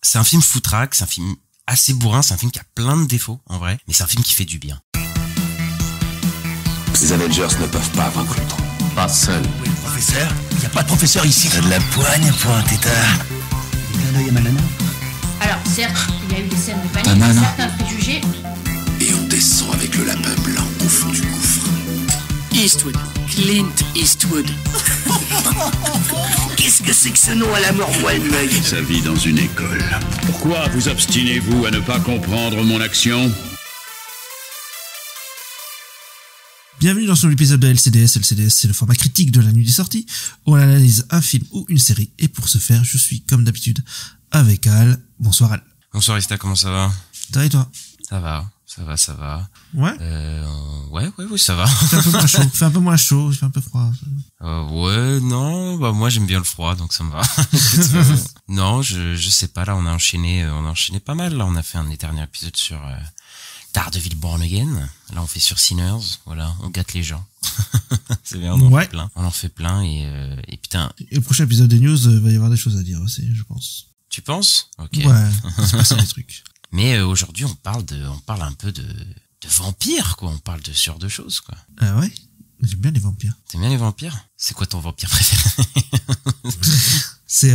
C'est un film foutraque, c'est un film assez bourrin, c'est un film qui a plein de défauts, en vrai, mais c'est un film qui fait du bien. Les Avengers ne peuvent pas vaincre Ultron. Pas seul. Oui, le professeur. Il n'y a pas de professeur ici. T'as de la poigne pour un tétard. Un œil à ma nana. Alors, certes, il y a eu des scènes de panique, Ta nana. certains préjugés. Et on descend avec le lapin blanc au fond du gouffre. Eastwood. Clint Eastwood. Qu'est-ce que c'est que ce nom à la mort elle-même? Sa vie dans une école. Pourquoi vous obstinez-vous à ne pas comprendre mon action ? Bienvenue dans ce nouvel épisode de LCDS. LCDS, c'est le format critique de la nuit des sorties, où on analyse un film ou une série. Et pour ce faire, je suis, comme d'habitude, avec Al. Bonsoir Al. Bonsoir Ista, comment ça va? Ça va et toi? Ça va. Ouais? Ouais, ça va. Fait un peu moins chaud, il fait un peu froid. Moi j'aime bien le froid, donc ça me va. Non, je sais pas, là on a enchaîné pas mal. Là on a fait un des derniers épisodes sur Daredevil Born Again. Là on fait sur Sinners, voilà, on gâte les gens. C'est bien, on en fait plein et putain. Et le prochain épisode des news, va y avoir des choses à dire aussi, je pense. Tu penses? Ok. Ouais, c'est passé des trucs. Mais aujourd'hui on parle un peu de vampires, quoi. On parle de ce genre de choses, quoi. Ah ouais? J'aime bien les vampires. T'aimes bien les vampires? C'est quoi ton vampire préféré? C'est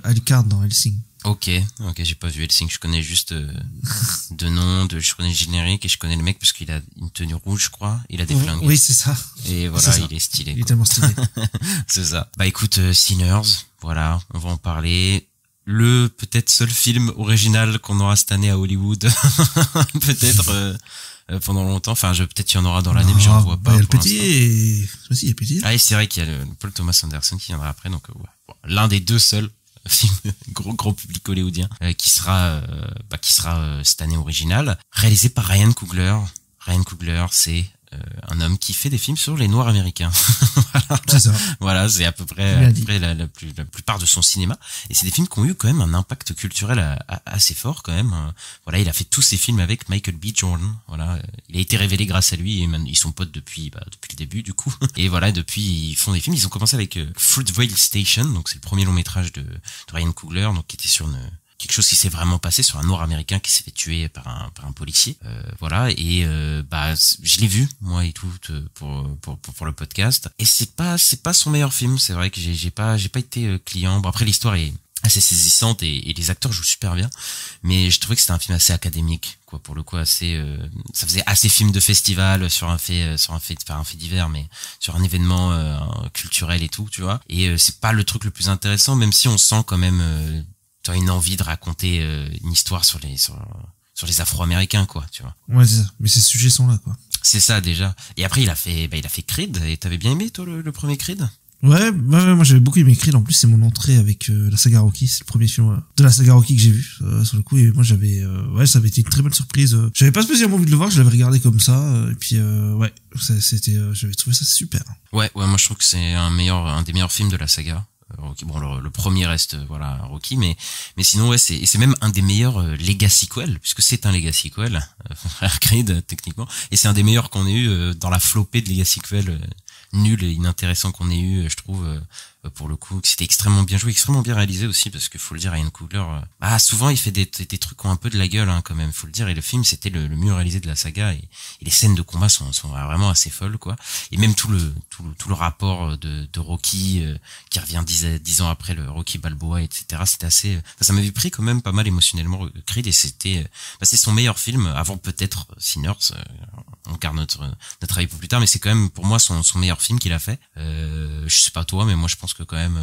Alucard dans Hellsing. Ok, j'ai pas vu Hellsing, je connais juste de nom, je connais le générique et je connais le mec parce qu'il a une tenue rouge, je crois, il a des flingues. Oui, c'est ça. Et voilà, c'est ça. Il est stylé. Il est tellement stylé. C'est ça. Bah écoute, Sinners, voilà, on va en parler. Le peut-être seul film original qu'on aura cette année à Hollywood, peut-être pendant longtemps. Enfin, peut-être qu'il y en aura dans l'année, mais j'en vois pas. Il y a le pour petit l'instant. et... Si, il y a le petit. Ah, et c'est vrai qu'il y a le Paul Thomas Anderson qui viendra après, donc ouais. Bon, l'un des deux seuls films gros public hollywoodien qui sera cette année original, réalisé par Ryan Coogler. Ryan Coogler, c'est un homme qui fait des films sur les Noirs américains. Voilà. C'est ça. Voilà, c'est à peu près la plupart de son cinéma. Et c'est des films qui ont eu quand même un impact culturel assez fort quand même. Voilà, il a fait tous ses films avec Michael B. Jordan. Voilà, il a été révélé grâce à lui et ils sont potes depuis le début du coup. Et voilà, depuis ils font des films. Ils ont commencé avec Fruitvale Station, donc c'est le premier long métrage de Ryan Coogler, donc qui était sur quelque chose qui s'est vraiment passé sur un Noir américain qui s'est fait tuer par un policier, voilà, et je l'ai vu moi et tout pour le podcast, et c'est pas son meilleur film. C'est vrai que j'ai pas été client. Bon, après l'histoire est assez saisissante et les acteurs jouent super bien, mais je trouvais que c'était un film assez académique, quoi, pour le coup, assez ça faisait assez film de festival sur un fait divers, mais sur un événement culturel et tout, tu vois, et c'est pas le truc le plus intéressant, même si on sent quand même t'as une envie de raconter une histoire sur les Afro-Américains, quoi, tu vois. Ouais, c'est ça. Mais ces sujets sont là, quoi. C'est ça, déjà. Et après, il a fait Creed. Et t'avais bien aimé, toi, le premier Creed? Ouais, moi j'avais beaucoup aimé Creed. En plus, c'est mon entrée avec la saga Rocky. C'est le premier film de la saga Rocky que j'ai vu sur le coup. Et moi, j'avais, ça avait été une très bonne surprise. J'avais pas spécialement envie de le voir. Je l'avais regardé comme ça. Et puis, j'avais trouvé ça super. Ouais, moi je trouve que c'est un des meilleurs films de la saga. Rocky. Bon, le premier reste Rocky, mais sinon ouais, c'est même un des meilleurs legacy-sequels, puisque c'est un legacy-sequel, Creed techniquement, et c'est un des meilleurs qu'on ait eu dans la flopée de legacy-sequels nuls et inintéressants qu'on ait eu, je trouve, pour le coup. C'était extrêmement bien joué, extrêmement bien réalisé aussi, parce que faut le dire, Ryan Coogler, souvent il fait des trucs qui ont un peu de la gueule, quand même, faut le dire, et le film c'était le mieux réalisé de la saga, et les scènes de combat sont vraiment assez folles, quoi. Et même tout le rapport de Rocky qui revient 10 ans après le Rocky Balboa, etc. C'était assez, ça m'avait pris quand même pas mal émotionnellement, Creed, et c'était c'est son meilleur film avant peut-être Sinners. On garde notre avis pour plus tard, mais c'est quand même pour moi son meilleur film qu'il a fait. Je sais pas toi, mais moi je pense que quand même,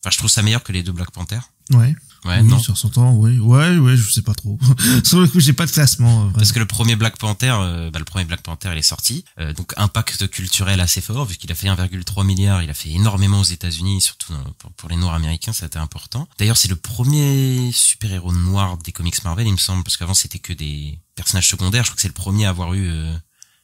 je trouve ça meilleur que les deux Black Panther. Ouais. Ouais, oui, non. sur son temps, oui. Ouais, je sais pas trop. Sur le coup, j'ai pas de classement. Parce que le premier Black Panther, il est sorti. Donc, impact culturel assez fort, vu qu'il a fait 1,3 milliard. Il a fait énormément aux États-Unis, surtout pour les Noirs américains, ça a été important. D'ailleurs, c'est le premier super-héros noir des comics Marvel, il me semble, parce qu'avant, c'était que des personnages secondaires. Je crois que c'est le premier à avoir eu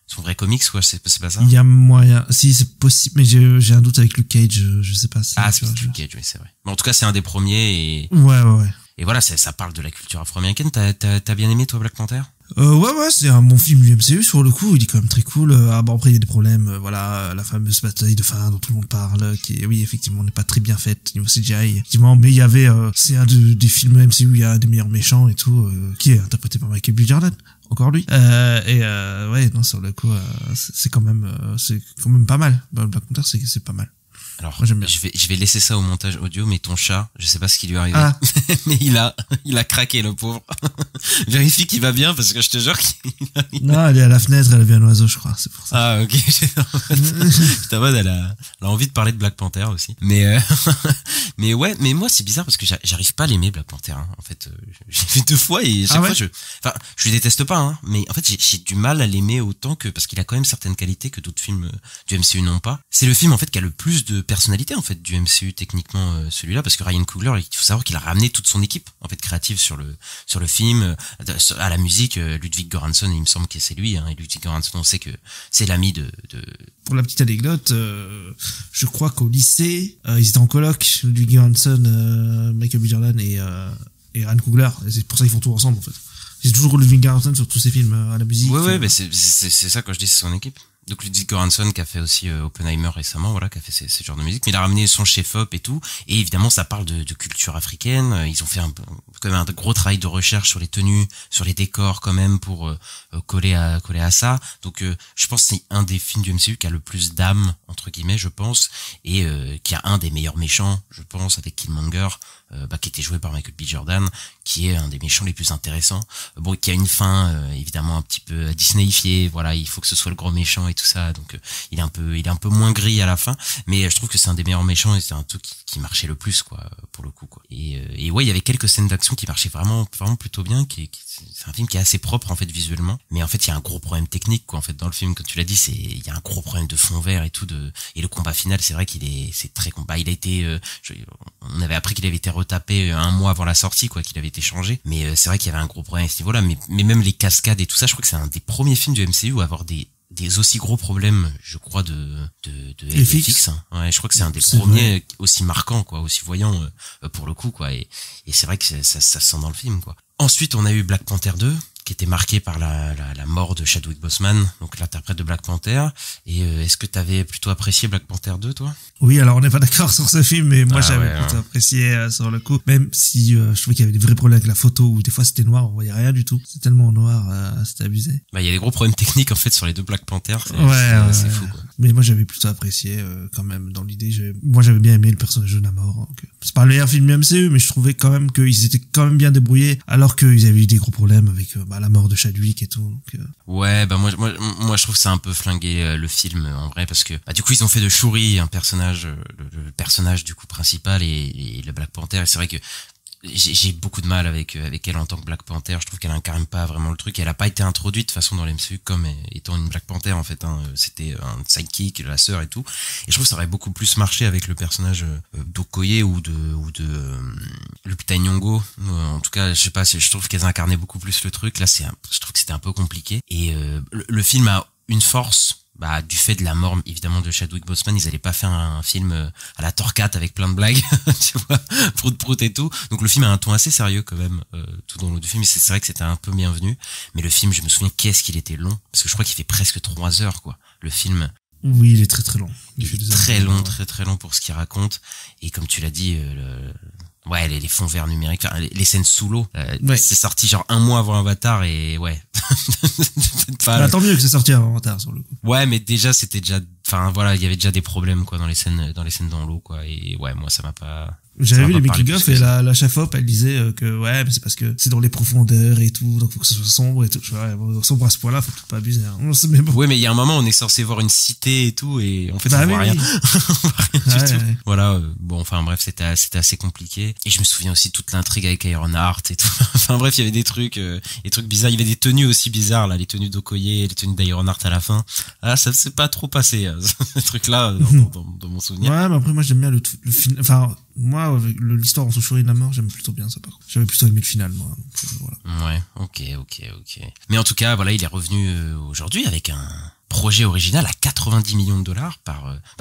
son vrai comics, quoi, c'est pas ça? Il y a moyen. Si, c'est possible, mais j'ai un doute avec Luke Cage, je sais pas si. C'est Luke Cage, oui, c'est vrai. Mais en tout cas, c'est un des premiers Ouais. Et voilà, ça parle de la culture afro-américaine. T'as bien aimé, toi, Black Panther? Ouais, c'est un bon film du MCU sur le coup, il est quand même très cool. Après il y a des problèmes, voilà, la fameuse bataille de fin dont tout le monde parle, qui, oui, effectivement, n'est pas très bien faite niveau CGI, effectivement, mais il y avait, c'est un des films MCU, il y a un des meilleurs méchants et tout, qui est interprété par Michael B. Jordan. Encore lui. Ouais, non, sur le coup, c'est quand même pas mal. Black Panther, c'est pas mal. Alors, moi, j'aime bien. je vais laisser ça au montage audio, mais ton chat, je sais pas ce qui lui est arrivé, mais il a craqué, le pauvre. Vérifie qu'il va bien, parce que je te jure Non, elle est à la fenêtre, elle a vu un oiseau, je crois, c'est pour ça. Ah, ok. Putain, mode, elle a envie de parler de Black Panther aussi. Mais ouais, mais moi, c'est bizarre parce que j'arrive pas à l'aimer, Black Panther, hein. En fait, j'ai vu 2 fois et chaque fois je le déteste pas, hein. Mais en fait, j'ai du mal à l'aimer autant parce qu'il a quand même certaines qualités que d'autres films du MCU n'ont pas. C'est le film, en fait, qui a le plus de personnalité, en fait, du MCU, techniquement, celui-là, parce que Ryan Coogler, il faut savoir qu'il a ramené toute son équipe, en fait, créative sur le film, à la musique, Ludwig Göransson, il me semble que c'est lui, hein. Et Ludwig Göransson, on sait que c'est l'ami de... Pour la petite anecdote, je crois qu'au lycée, ils étaient en coloc, Ludwig Göransson, Michael B. Jordan et Ryan Coogler, et c'est pour ça qu'ils font tout ensemble, en fait. C'est toujours Ludwig Göransson sur tous ses films, à la musique. Ouais, mais c'est ça, quand je dis, c'est son équipe. Donc Ludwig Göransson qui a fait aussi Oppenheimer récemment, voilà, qui a fait ces genres de musique, mais il a ramené son chef-op et tout, et évidemment ça parle de culture africaine. Ils ont fait quand même un gros travail de recherche sur les tenues, sur les décors quand même, pour coller à ça. Donc je pense que c'est un des films du MCU qui a le plus d'âme, entre guillemets, je pense, et qui a un des meilleurs méchants, je pense, avec Killmonger, qui était joué par Michael B. Jordan, qui est un des méchants les plus intéressants. Bon, qui a une fin évidemment un petit peu Disneyifiée, voilà, il faut que ce soit le gros méchant et tout ça, donc il est un peu moins gris à la fin, mais je trouve que c'est un des meilleurs méchants et c'est un truc qui marchait le plus, quoi, pour le coup, quoi. Et ouais, il y avait quelques scènes d'action qui marchaient vraiment plutôt bien, c'est un film qui est assez propre, en fait, visuellement, mais en fait il y a un gros problème technique, quoi, en fait, dans le film, comme tu l'as dit, il y a un gros problème de fond vert et tout, et le combat final, c'est vrai c'est très combat, il a été on avait appris qu'il avait été retapé 1 mois avant la sortie, quoi, qu'il avait été changé, mais c'est vrai qu'il y avait un gros problème à ce niveau-là, mais même les cascades et tout ça, je crois que c'est un des premiers films du MCU à avoir des aussi gros problèmes, je crois, de FX. Ouais, je crois que c'est un des premiers aussi marquants, quoi, aussi voyants, pour le coup, quoi, et c'est vrai que ça se sent dans le film, quoi. Ensuite, on a eu Black Panther 2, qui était marqué par la mort de Chadwick Boseman, donc l'interprète de Black Panther. Et est-ce que t'avais plutôt apprécié Black Panther 2, toi? Oui, alors on n'est pas d'accord sur ce film, mais moi j'avais plutôt apprécié sur le coup, même si je trouvais qu'il y avait des vrais problèmes avec la photo, où des fois c'était noir, on voyait rien du tout. C'est tellement noir, c'était abusé. Bah, il y a des gros problèmes techniques, en fait, sur les 2 Black Panther. C'est fou, quoi. Mais moi j'avais plutôt apprécié, quand même, dans l'idée. Moi j'avais bien aimé le personnage de Namor. Donc, c'est pas le meilleur film du MCU, mais je trouvais quand même qu'ils étaient quand même bien débrouillés, alors qu'ils avaient eu des gros problèmes avec la mort de Chadwick et tout. Donc, Ouais, bah moi je trouve que c'est un peu flingué, le film, en vrai, parce que du coup ils ont fait de Shuri un personnage, le personnage du coup principal, et le Black Panther, et c'est vrai que j'ai beaucoup de mal avec elle en tant que Black Panther. Je trouve qu'elle incarne pas vraiment le truc. Elle a pas été introduite de façon dans l'MCU comme étant une Black Panther, en fait, hein. C'était un sidekick, la sœur et tout. Et je trouve que ça aurait beaucoup plus marché avec le personnage d'Okoye ou de Lupita Nyong'o. En tout cas, je sais pas, je trouve qu'elles incarnaient beaucoup plus le truc. Là, je trouve que c'était un peu compliqué. Et le film a une force. Du fait de la mort, évidemment, de Chadwick Boseman, ils allaient pas faire un film à la Thor 4 avec plein de blagues, tu vois, prout et tout. Donc le film a un ton assez sérieux quand même, tout dans le film, et c'est vrai que c'était un peu bienvenu. Mais le film, je me souviens qu'est-ce qu'il était long, parce que je crois qu'il fait presque 3 heures, quoi, le film. Oui, il est très très long. Il est très long, très très long pour ce qu'il raconte. Et comme tu l'as dit, ouais, les fonds verts numériques, enfin, les scènes sous l'eau, c'est sorti genre 1 mois avant Avatar, et ouais. Tant mieux que c'est sorti avant Avatar, sur le coup. Ouais, mais déjà, enfin voilà, il y avait déjà des problèmes, quoi, dans les scènes dans l'eau, quoi, et ouais, moi ça m'a pas... J'avais vu les making-of et la chef-op, elle disait que ouais, mais c'est parce que c'est dans les profondeurs et tout, donc faut que ce soit sombre et tout. Sombre à ce point-là, faut peut-être pas abuser, hein. Mais bon. Ouais, mais il y a un moment, on est censé voir une cité et tout, et en fait, on voit rien. On voit rien du tout. Voilà, bon, enfin bref, c'était assez compliqué. Et je me souviens aussi de toute l'intrigue avec Ironheart et tout. Enfin bref, il y avait des trucs bizarres. Il y avait des tenues aussi bizarres, là, les tenues d'Okoye, les tenues d'Ironheart à la fin. Ah, ça s'est pas trop passé, ce truc-là, dans mon souvenir. Ouais, mais après, moi, j'aime bien le film, enfin, moi, avec l'histoire entre Shuri et Namor, j'aime plutôt bien ça, par contre. J'avais plutôt aimé le final, moi. Donc, voilà. Ouais, ok. Mais en tout cas, voilà, il est revenu aujourd'hui avec un projet original à 90 millions de dollars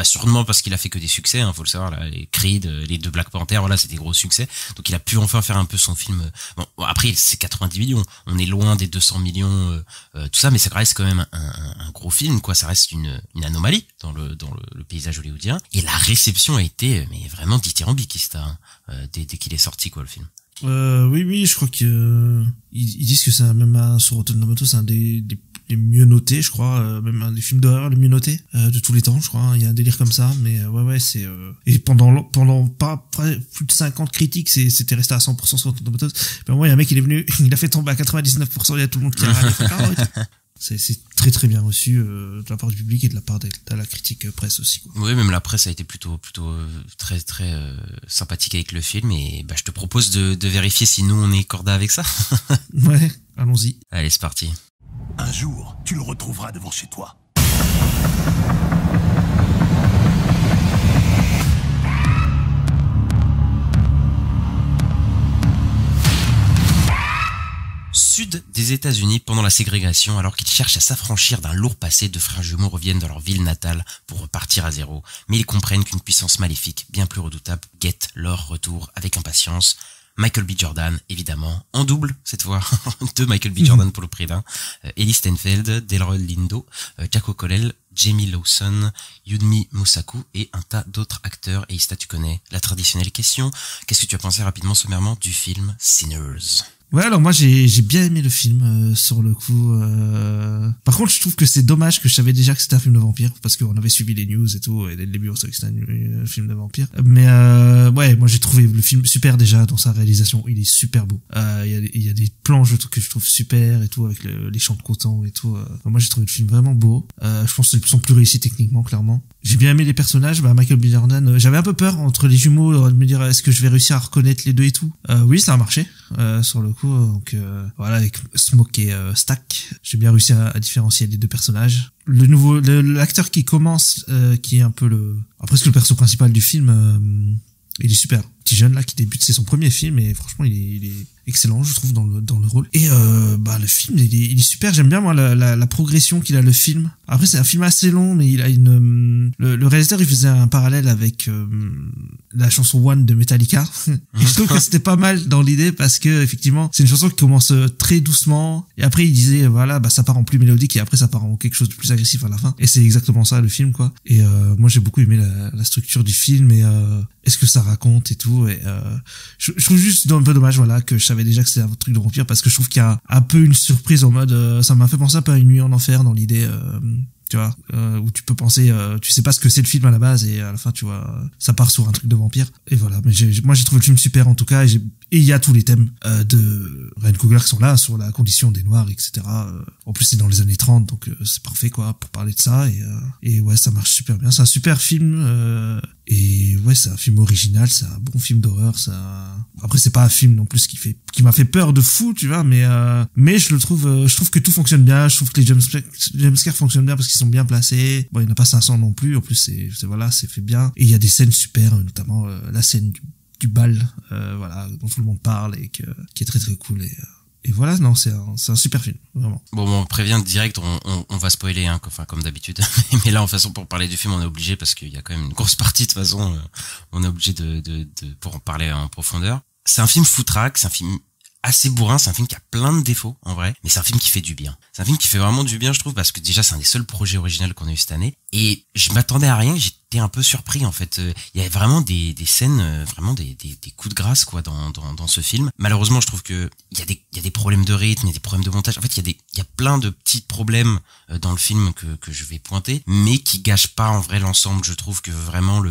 sûrement parce qu'il a fait que des succès, hein, faut le savoir, là, les Creed, les 2 Black Panther, voilà, c'était des gros succès. Donc il a pu enfin faire un peu son film. Bon, après c'est 90 millions, on est loin des 200 millions, tout ça, mais ça reste quand même un gros film, quoi. Ça reste une anomalie dans le paysage hollywoodien. Et la réception a été mais vraiment dithyrambique, hein, dès qu'il est sorti, quoi, le film. Oui, je crois que ils disent que c'est même sur Rotten Tomatoes, c'est un des mieux notés, je crois, même un des films d'horreur les mieux notés de tous les temps, je crois. Il y a un délire comme ça, mais ouais, c'est et pendant pas plus de 50 critiques, c'était resté à 100% sur Rotten Tomatoes. Ben moi, il y a un mec, il est venu, il a fait tomber à 99%, il y a tout le monde qui a râlé. C'est très très bien reçu de la part du public et de la part de la critique presse aussi, quoi. Oui, même la presse a été plutôt très très sympathique avec le film, et je te propose de vérifier si nous on est corda avec ça. Ouais, allons-y. Allez, c'est parti. Un jour, tu le retrouveras devant chez toi. Sud des États-Unis pendant la ségrégation, alors qu'ils cherchent à s'affranchir d'un lourd passé, 2 frères jumeaux reviennent dans leur ville natale pour repartir à zéro. Mais ils comprennent qu'une puissance maléfique, bien plus redoutable, guette leur retour avec impatience. Michael B. Jordan, évidemment, en double cette fois, 2 Michael B. Jordan pour le prix d'un, Ellie Steinfeld, Delroy Lindo, Jack O'Connell, Jamie Lawson, Yudmi Musaku et un tas d'autres acteurs. Et Ista, tu connais la traditionnelle question. Qu'est-ce que tu as pensé rapidement, sommairement, du film Sinners? Ouais, alors moi j'ai bien aimé le film sur le coup. Par contre, je trouve que c'est dommage que je savais déjà que c'était un film de vampire, parce qu'on avait suivi les news et tout, et dès le début on savait que c'était un film de vampire. Mais ouais, moi j'ai trouvé le film super déjà dans sa réalisation. Il est super beau. Il y a des plans que je trouve super et tout, avec les champs de coton et tout. Moi j'ai trouvé le film vraiment beau. Je pense qu'ils sont plus réussis techniquement, clairement. J'ai bien aimé les personnages. Michael B. Jordan, j'avais un peu peur entre les jumeaux de me dire est-ce que je vais réussir à reconnaître les deux et tout. Oui, ça a marché sur le coup. Donc voilà, avec Smoke et Stack, j'ai bien réussi à différencier les deux personnages. L'acteur qui commence, qui est un peu presque le perso principal du film, il est super. Petit jeune là qui débute, c'est son premier film et franchement il est excellent, je trouve, dans le rôle. Et le film il est super. J'aime bien moi la progression qu'il a, le film. Après c'est un film assez long, mais il a le réalisateur il faisait un parallèle avec la chanson One de Metallica. Et je trouve que c'était pas mal dans l'idée, parce que effectivement c'est une chanson qui commence très doucement et après il disait voilà ça part en plus mélodique et après ça part en quelque chose de plus agressif à la fin. Et c'est exactement ça le film, quoi. Et moi j'ai beaucoup aimé la structure du film et est-ce que ça raconte et tout. Et je trouve juste un peu dommage, voilà, que je savais déjà que c'était un truc de vampire, parce que je trouve qu'il y a un peu une surprise en mode ça m'a fait penser un peu à Une nuit en enfer dans l'idée, tu vois, où tu peux penser tu sais pas ce que c'est le film à la base et à la fin tu vois ça part sur un truc de vampire. Et voilà, mais moi j'ai trouvé le film super en tout cas, et il y a tous les thèmes de Ryan Coogler qui sont là sur la condition des noirs, etc. En plus c'est dans les années 30, donc c'est parfait, quoi, pour parler de ça. Et ouais, ça marche super bien, c'est un super film. Et ouais, c'est un film original, c'est un bon film d'horreur. Après c'est pas un film non plus qui m'a fait peur de fou, tu vois, mais je trouve que tout fonctionne bien. Je trouve que les jumpscares fonctionnent bien parce qu'ils sont bien placés. Bon, il n'y en a pas 500 non plus, en plus c'est fait bien. Et il y a des scènes super, notamment la scène du bal, voilà, dont tout le monde parle et qui est très très cool. Et voilà, non, c'est un super film, vraiment. Bon, on prévient direct, on va spoiler, hein, comme d'habitude. Mais là, en façon, pour parler du film, on est obligé, parce qu'il y a quand même une grosse partie, de toute façon, on est obligé pour en parler en profondeur. C'est un film foutraque, c'est un film assez bourrin, c'est un film qui a plein de défauts, en vrai, mais c'est un film qui fait du bien. C'est un film qui fait vraiment du bien, je trouve, parce que déjà, c'est un des seuls projets originaux qu'on a eu cette année. Et je m'attendais à rien, j'étais un peu surpris, en fait. Il y a vraiment des scènes, vraiment des coups de grâce, quoi, dans ce film. Malheureusement, je trouve que il y a des problèmes de rythme, il y a des problèmes de montage. En fait, il y a plein de petits problèmes dans le film que je vais pointer, mais qui gâchent pas, en vrai, l'ensemble. Je trouve que vraiment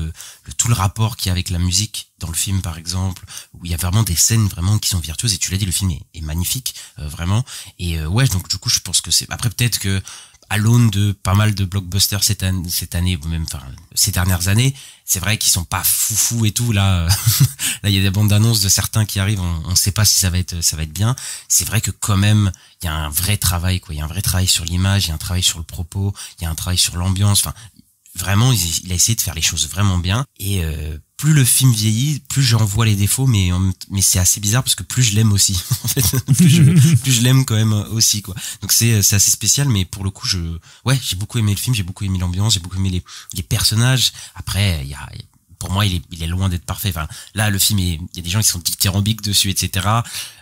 tout le rapport qu'il y a avec la musique dans le film, par exemple, où il y a vraiment des scènes vraiment qui sont virtueuses, et tu l'as dit, le film est magnifique, vraiment. Et ouais, donc du coup, je pense que après peut-être que à l'aune de pas mal de blockbusters cette année, ou même ces dernières années, c'est vrai qu'ils sont pas foufou et tout. Là, là il y a des bandes d'annonces de certains qui arrivent, on sait pas si ça va être bien. C'est vrai que quand même, il y a un vrai travail, quoi. Il y a un vrai travail sur l'image, il y a un travail sur le propos, il y a un travail sur l'ambiance. Enfin, vraiment, il a essayé de faire les choses vraiment bien. Et plus le film vieillit, plus j'en vois les défauts, mais c'est assez bizarre parce que plus je l'aime aussi. En fait, plus je l'aime quand même aussi, quoi. Donc c'est assez spécial, mais pour le coup, j'ai beaucoup aimé le film, j'ai beaucoup aimé l'ambiance, j'ai beaucoup aimé les personnages. Après, pour moi, il est loin d'être parfait. Enfin, là, le film, il y a des gens qui sont dithyrambiques dessus, etc.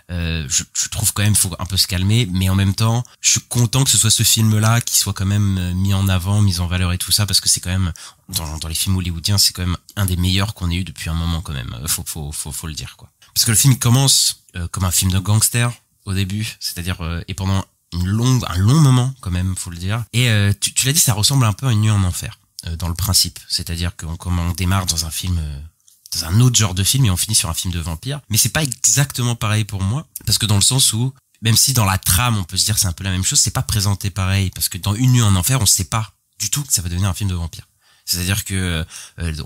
Je trouve quand même faut un peu se calmer, mais en même temps, je suis content que ce soit ce film-là qui soit quand même mis en avant, mis en valeur et tout ça, parce que c'est quand même dans les films hollywoodiens, c'est quand même un des meilleurs qu'on ait eu depuis un moment quand même. Faut le dire, quoi. Parce que le film commence comme un film de gangster au début, c'est-à-dire et pendant un long moment quand même, faut le dire. Et tu l'as dit, ça ressemble un peu à Une nuit en enfer. Dans le principe, c'est-à-dire qu'on démarre dans un film, dans un autre genre de film et on finit sur un film de vampire. Mais c'est pas exactement pareil pour moi, parce que dans le sens où, même si dans la trame on peut se dire que c'est un peu la même chose, c'est pas présenté pareil, parce que dans Une nuit en enfer, on sait pas du tout que ça va devenir un film de vampire. C'est-à-dire que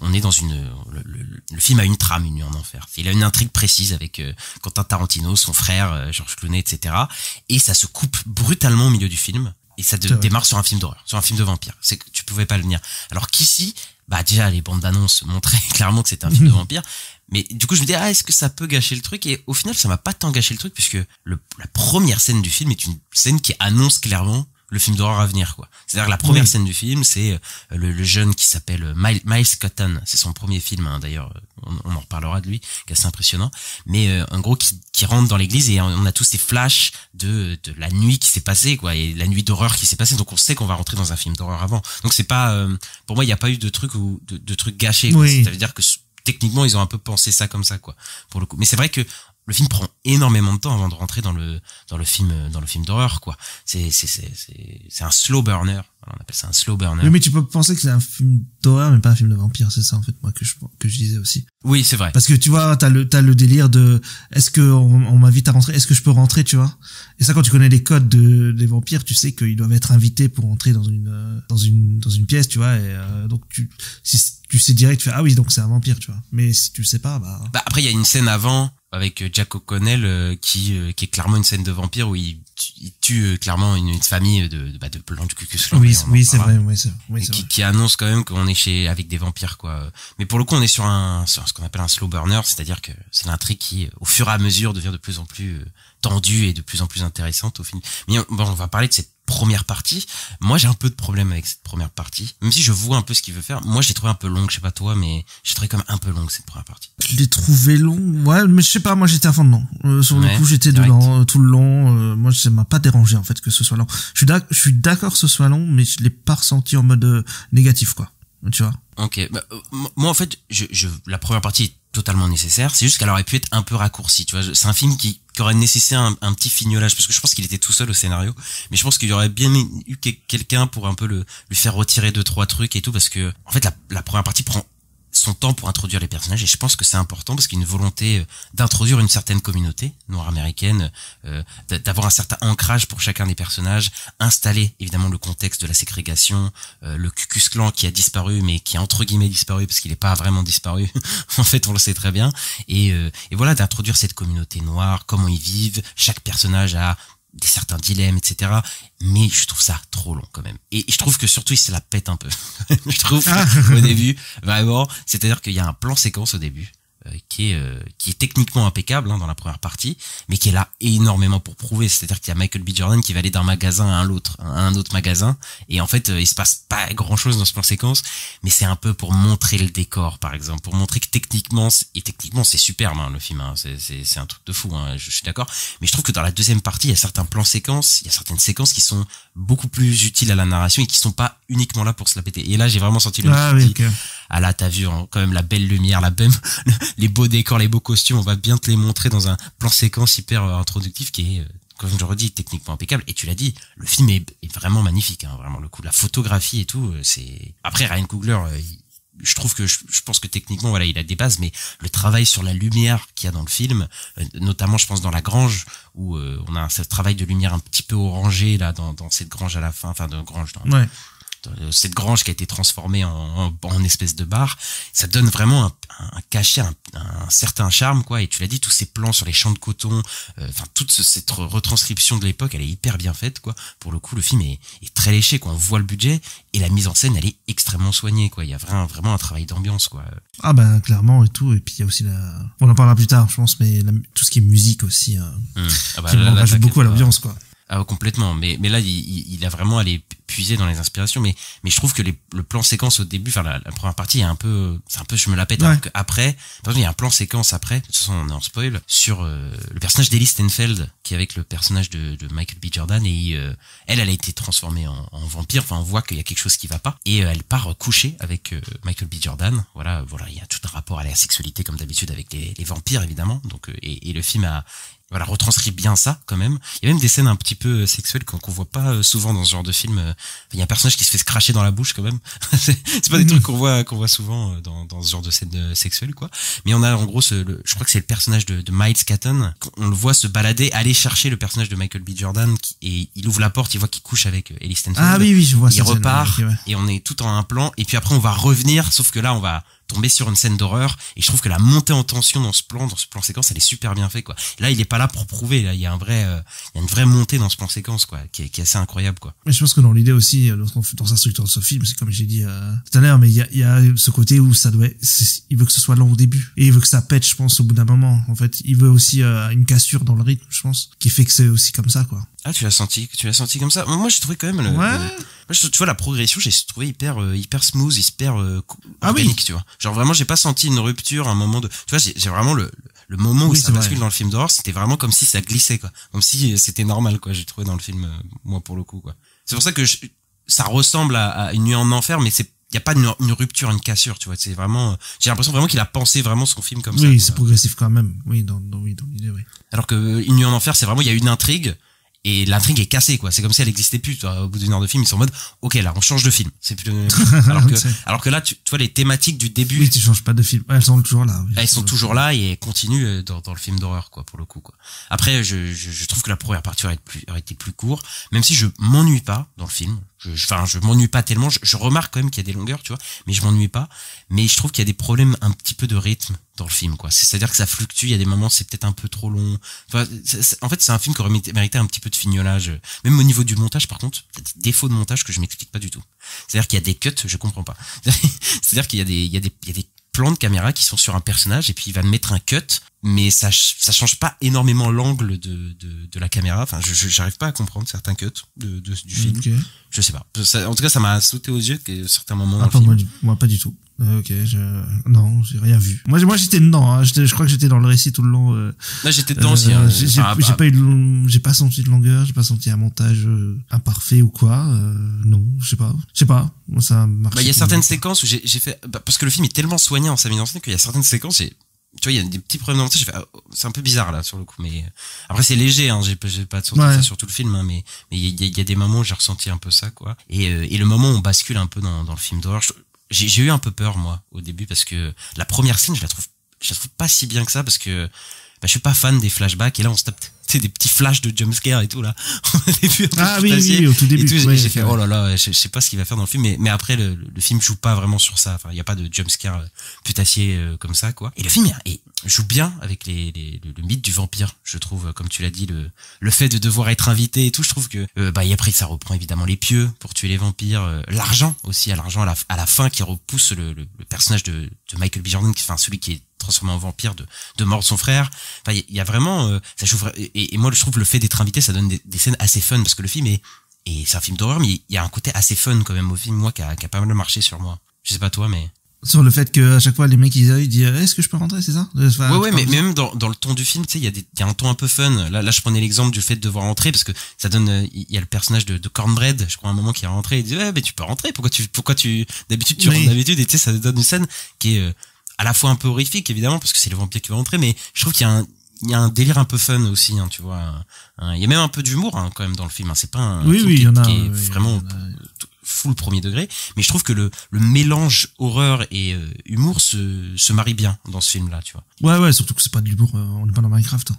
on est dans le film a une trame, Une nuit en enfer. Il a une intrigue précise avec Quentin Tarantino, son frère, George Clooney, etc. Et ça se coupe brutalement au milieu du film. Et ça démarre sur un film d'horreur, sur un film de vampire. C'est que tu pouvais pas le nier. Alors qu'ici, déjà les bandes d'annonces montraient clairement que c'était un film de vampire. Mais du coup je me dis est-ce que ça peut gâcher le truc? Et au final ça m'a pas tant gâché le truc, puisque la première scène du film est une scène qui annonce clairement le film d'horreur à venir, quoi. C'est-à-dire que la première scène du film, c'est le jeune qui s'appelle Miles Cotton. C'est son premier film, hein, d'ailleurs. On en reparlera de lui, qui est assez impressionnant. Mais en gros, qui rentre dans l'église et on a tous ces flashs de la nuit qui s'est passée, quoi, et la nuit d'horreur qui s'est passée. Donc on sait qu'on va rentrer dans un film d'horreur avant. Donc c'est pas, pour moi, il n'y a pas eu de trucs de trucs gâchés. Quoi. Ça veut dire que techniquement, ils ont un peu pensé ça comme ça, quoi, pour le coup. Mais c'est vrai que le film prend énormément de temps avant de rentrer dans le film d'horreur, quoi. C'est un slow burner. On appelle ça un slow burner. Oui, mais tu peux penser que c'est un film d'horreur, mais pas un film de vampire. C'est ça, en fait, moi, que je disais aussi. Oui, c'est vrai. Parce que tu vois, t'as le délire de, est-ce que on m'invite à rentrer? Est-ce que je peux rentrer, tu vois? Et ça, quand tu connais les codes des vampires, tu sais qu'ils doivent être invités pour entrer dans une pièce, tu vois, et donc si tu sais direct, tu fais, ah oui, donc c'est un vampire, tu vois. Mais si tu le sais pas, après, il y a une scène avant, avec Jack O'Connell, qui est clairement une scène de vampire où il tue clairement une famille de blancs du Ku Klux Klan. Oui, c'est vrai, c'est vrai. Qui annonce quand même qu'on est avec des vampires, quoi. Mais pour le coup, on est sur ce qu'on appelle un slow burner, c'est-à-dire que c'est l'intrigue qui, au fur et à mesure, devient de plus en plus tendue et de plus en plus intéressante au film. Mais bon, on va parler de cette première partie. Moi, j'ai un peu de problème avec cette première partie. Même si je vois un peu ce qu'il veut faire. Moi, j'ai trouvé un peu longue, je sais pas toi, mais j'ai trouvé comme un peu longue cette première partie. Je l'ai trouvé long. Ouais, mais je sais pas, moi j'étais à fond dedans. Sur le coup, j'étais dedans tout le long. Moi, ça m'a pas dérangé en fait que ce soit long. Je suis d'accord que ce soit long, mais je l'ai pas ressenti en mode négatif, quoi. Tu vois. Ok. Moi, en fait, la première partie est totalement nécessaire. C'est juste qu'elle aurait pu être un peu raccourcie, tu vois. C'est un film qui aurait nécessité un petit fignolage, parce que je pense qu'il était tout seul au scénario, mais je pense qu'il y aurait bien eu quelqu'un pour un peu lui faire retirer 2-3 trucs et tout, parce que en fait la première partie prend son temps pour introduire les personnages, et je pense que c'est important parce qu'il y a une volonté d'introduire une certaine communauté noire américaine, d'avoir un certain ancrage pour chacun des personnages, installer évidemment le contexte de la ségrégation, le Ku Klux Klan qui a disparu, mais qui a entre guillemets disparu parce qu'il n'est pas vraiment disparu en fait on le sait très bien, et voilà, d'introduire cette communauté noire, comment ils vivent, chaque personnage a des certains dilemmes, etc. Mais je trouve ça trop long quand même. Et je trouve que surtout il se la pète un peu. Je trouve au début, vraiment, c'est-à-dire qu'il y a un plan séquence au début qui est techniquement impeccable, hein, dans la première partie, mais qui est là énormément pour prouver. C'est-à-dire qu'il y a Michael B. Jordan qui va aller d'un magasin à un autre magasin, et en fait il se passe pas grand-chose dans ce plan séquence, mais c'est un peu pour montrer le décor, par exemple, pour montrer que techniquement c'est superbe, hein, le film, hein, c'est un truc de fou, hein, je suis d'accord. Mais je trouve que dans la deuxième partie, il y a certains plans séquences, il y a certaines séquences qui sont beaucoup plus utiles à la narration et qui sont pas uniquement là pour se la péter. Et là j'ai vraiment senti ah là t'as vu, hein, quand même la belle lumière, les beaux décors, les beaux costumes, on va bien te les montrer dans un plan séquence hyper introductif qui est, comme je le redis, techniquement impeccable. Et tu l'as dit, le film est vraiment magnifique, hein, vraiment, le coup de la photographie et tout, c'est... Après, Ryan Coogler, je trouve que je pense que techniquement, voilà, il a des bases, mais le travail sur la lumière qu'il y a dans le film, notamment je pense dans la grange, où on a ce travail de lumière un petit peu orangé là dans cette grange à la fin, enfin de grange cette grange qui a été transformée en espèce de bar. Ça donne vraiment un cachet, un certain charme, quoi. Et tu l'as dit, tous ces plans sur les champs de coton, enfin toute cette retranscription de l'époque, elle est hyper bien faite, quoi. Pour le coup, le film est très léché, quoi. On voit le budget et la mise en scène, elle est extrêmement soignée, quoi. Il y a vraiment un travail d'ambiance, quoi. Ah ben clairement et tout. Et puis il y a aussi on en parlera plus tard, je pense, mais tout ce qui est musique aussi, qui rajoute beaucoup à l'ambiance, quoi. Ah, complètement. Mais là, il a vraiment allé puiser dans les inspirations. Mais je trouve que le plan séquence au début, enfin la première partie, c'est un peu, je me la pète. Ouais. Alors qu'après, par exemple, il y a un plan séquence après, de toute façon, on est en spoil, sur le personnage d'Ellie Steinfeld, qui est avec le personnage de Michael B. Jordan, et elle a été transformée en vampire. Enfin, on voit qu'il y a quelque chose qui va pas, et elle part coucher avec Michael B. Jordan. Voilà, il y a tout un rapport à la sexualité comme d'habitude avec les vampires, évidemment. Donc, et le film retranscrit bien ça quand même. Il y a même des scènes un petit peu sexuelles qu'on voit pas souvent dans ce genre de film. Il y a un personnage qui se fait se cracher dans la bouche quand même. c'est pas des trucs qu'on voit souvent dans ce genre de scène sexuelle, quoi. Mais on a en gros je crois que c'est le personnage de Miles Catton. On le voit se balader, aller chercher le personnage de Michael B. Jordan et il ouvre la porte, il voit qu'il couche avec Ellie Steinfeld. Ah oui, je vois ça. Il repart okay, ouais. Et on est tout en un plan et puis après on va revenir, sauf que là on va tomber sur une scène d'horreur et je trouve que la montée en tension dans ce plan séquence, elle est super bien faite, quoi. Là, il est pas là pour prouver, là, il y a une vraie montée dans ce plan séquence, quoi, qui est assez incroyable, quoi. Mais je pense que dans l'idée aussi, dans sa structure de ce film, c'est comme j'ai dit tout à l'heure, mais il y a ce côté où il veut que ce soit lent au début et il veut que ça pète, je pense, au bout d'un moment. En fait, il veut aussi une cassure dans le rythme, je pense, qui fait que c'est aussi comme ça, quoi. Ah, tu l'as senti comme ça. Moi, j'ai trouvé quand même tu vois, la progression, j'ai trouvé hyper smooth, hyper organique, tu vois. Genre vraiment, j'ai pas senti une rupture, un moment de, tu vois, j'ai vraiment le moment où ça bascule dans le film d'horreur, c'était vraiment comme si ça glissait, quoi. Comme si c'était normal, quoi. J'ai trouvé dans le film, moi, pour le coup, quoi. C'est pour ça que ça ressemble à Une nuit en enfer, mais il y a pas une rupture, une cassure, tu vois. C'est vraiment, j'ai l'impression vraiment qu'il a pensé vraiment son film comme ça. Oui, c'est progressif quand même. Oui, dans l'idée, oui. Alors que Une nuit en enfer, c'est vraiment, il y a une intrigue. Et l'intrigue est cassée, quoi. C'est comme si elle existait plus, toi. Au bout d'une heure de film, ils sont en mode, ok, là, on change de film. C'est plus alors que là, tu vois, les thématiques du début. Oui, tu changes pas de film. Elles sont toujours là. Oui, elles sont toujours là et elles continuent dans le film d'horreur, quoi, pour le coup, quoi. Après, je trouve que la première partie aurait été plus courte, même si je m'ennuie pas dans le film. Je m'ennuie pas tellement. Je remarque quand même qu'il y a des longueurs, tu vois, mais je m'ennuie pas. Mais je trouve qu'il y a des problèmes un petit peu de rythme dans le film, quoi. C'est-à-dire que ça fluctue. Il y a des moments, c'est peut-être un peu trop long. Enfin, en fait, c'est un film qui aurait mérité un petit peu de fignolage. Même au niveau du montage, par contre, il y a des défauts de montage que je m'explique pas du tout. C'est-à-dire qu'il y a des cuts, je comprends pas. C'est-à-dire qu'il y a des plans de caméra qui sont sur un personnage et puis il va mettre un cut, mais ça change pas énormément l'angle de la caméra. Enfin, j'arrive pas à comprendre certains cuts du film. Okay. Je sais pas. En tout cas, ça m'a sauté aux yeux que certains moments dans le film. Moi, pas du tout. Ok, non, j'ai rien vu. Moi, j'étais dedans. Hein. Je crois que j'étais dans le récit tout le long. Là, j'étais dedans aussi. Hein. J'ai pas senti de longueur, j'ai pas senti un montage imparfait ou quoi. Non, je sais pas. Moi, ça marche. Il y a certaines séquences où j'ai fait, parce que le film est tellement soigné en sa mise en scène qu'il y a certaines séquences tu vois, il y a des petits problèmes dans le montage, j'ai fait, c'est un peu bizarre, là, sur le coup, mais après, c'est léger, hein, j'ai pas senti ça sur tout le film, hein, mais il y a des moments où j'ai ressenti un peu ça, quoi. Et le moment où on bascule un peu dans le film d'horreur, j'ai eu un peu peur, moi, au début, parce que la première scène, je la trouve pas si bien que ça, parce que, je suis pas fan des flashbacks, et là, on se tape, tu sais, des petits flashs de jumpscare et tout, là. Oui, au tout début. J'ai fait, oh là là, je sais pas ce qu'il va faire dans le film, mais après, le film joue pas vraiment sur ça. Enfin, il y a pas de jumpscare putassier comme ça, quoi. Et le film joue bien avec le mythe du vampire, je trouve, comme tu l'as dit, le fait de devoir être invité et tout, je trouve que, et après, ça reprend évidemment les pieux pour tuer les vampires, l'argent aussi, à la fin qui repousse le personnage de Michael B. Jordan, enfin, celui qui est transformé en vampire de mort de son frère. Enfin, il y a vraiment, ça chauffe, et moi, je trouve le fait d'être invité, ça donne des scènes assez fun, parce que le film c'est un film d'horreur, mais il y a un côté assez fun quand même au film, moi, qui a pas mal marché sur moi. Je sais pas toi, mais... Sur le fait que à chaque fois les mecs ils disent est-ce que je peux rentrer, c'est ça? Ouais, mais même dans le ton du film, tu sais, il y a un ton un peu fun. Là je prenais l'exemple du fait de devoir rentrer, parce que ça donne, il y a le personnage de Cornbread, je crois, à un moment qui est rentré, il dit mais tu peux rentrer, pourquoi tu d'habitude tu rentres d'habitude, et tu sais, ça donne une scène qui est à la fois un peu horrifique, évidemment, parce que c'est le vampire qui va rentrer, mais je trouve qu'il y a un délire un peu fun aussi, hein, tu vois. Il y a même un peu d'humour, hein, quand même, dans le film, hein. C'est pas un film qui est vraiment full premier degré, mais je trouve que le mélange horreur et humour se marie bien dans ce film là, tu vois. Ouais, surtout que c'est pas de l'humour, on n'est pas dans Minecraft, hein.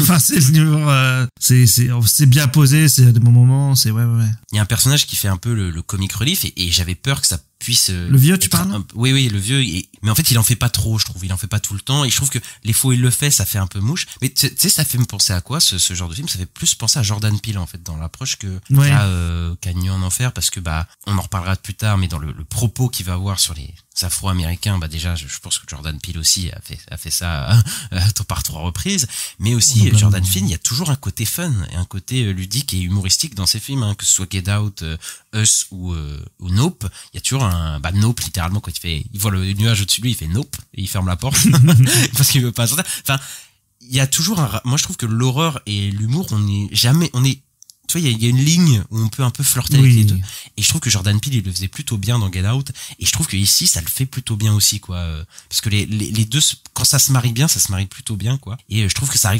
Enfin, c'est l'humour, c'est bien posé, c'est à des bons moments, c'est ouais. Il y a un personnage qui fait un peu le comic relief et j'avais peur que ça puisse le vieux, tu parles? Oui, le vieux, mais en fait il en fait pas trop, je trouve, il en fait pas tout le temps, et je trouve que les fois où il le fait, ça fait un peu mouche, mais tu sais, ça fait me penser à quoi, ce genre de film? Ça fait plus penser à Jordan Peele, en fait, dans l'approche qu'a New en Enfer, parce que on en reparlera plus tard, mais dans le propos qu'il va avoir sur les Afro-Américains, déjà, je pense que Jordan Peele aussi a fait ça par 3 reprises, mais aussi Jordan Peele, il y a toujours un côté fun et un côté ludique et humoristique dans ses films, hein, que ce soit Get Out, Us ou Nope. Il y a toujours Nope, littéralement, quand il voit le nuage au-dessus de lui, il fait Nope et il ferme la porte parce qu'il veut pas sortir. Enfin, il y a toujours moi je trouve que l'horreur et l'humour, tu vois, il y a une ligne où on peut un peu flirter avec les deux. Et je trouve que Jordan Peele, il le faisait plutôt bien dans Get Out. Et je trouve que ici, ça le fait plutôt bien aussi, quoi. Parce que les deux, quand ça se marie bien, ça se marie plutôt bien, quoi. Et je trouve que ça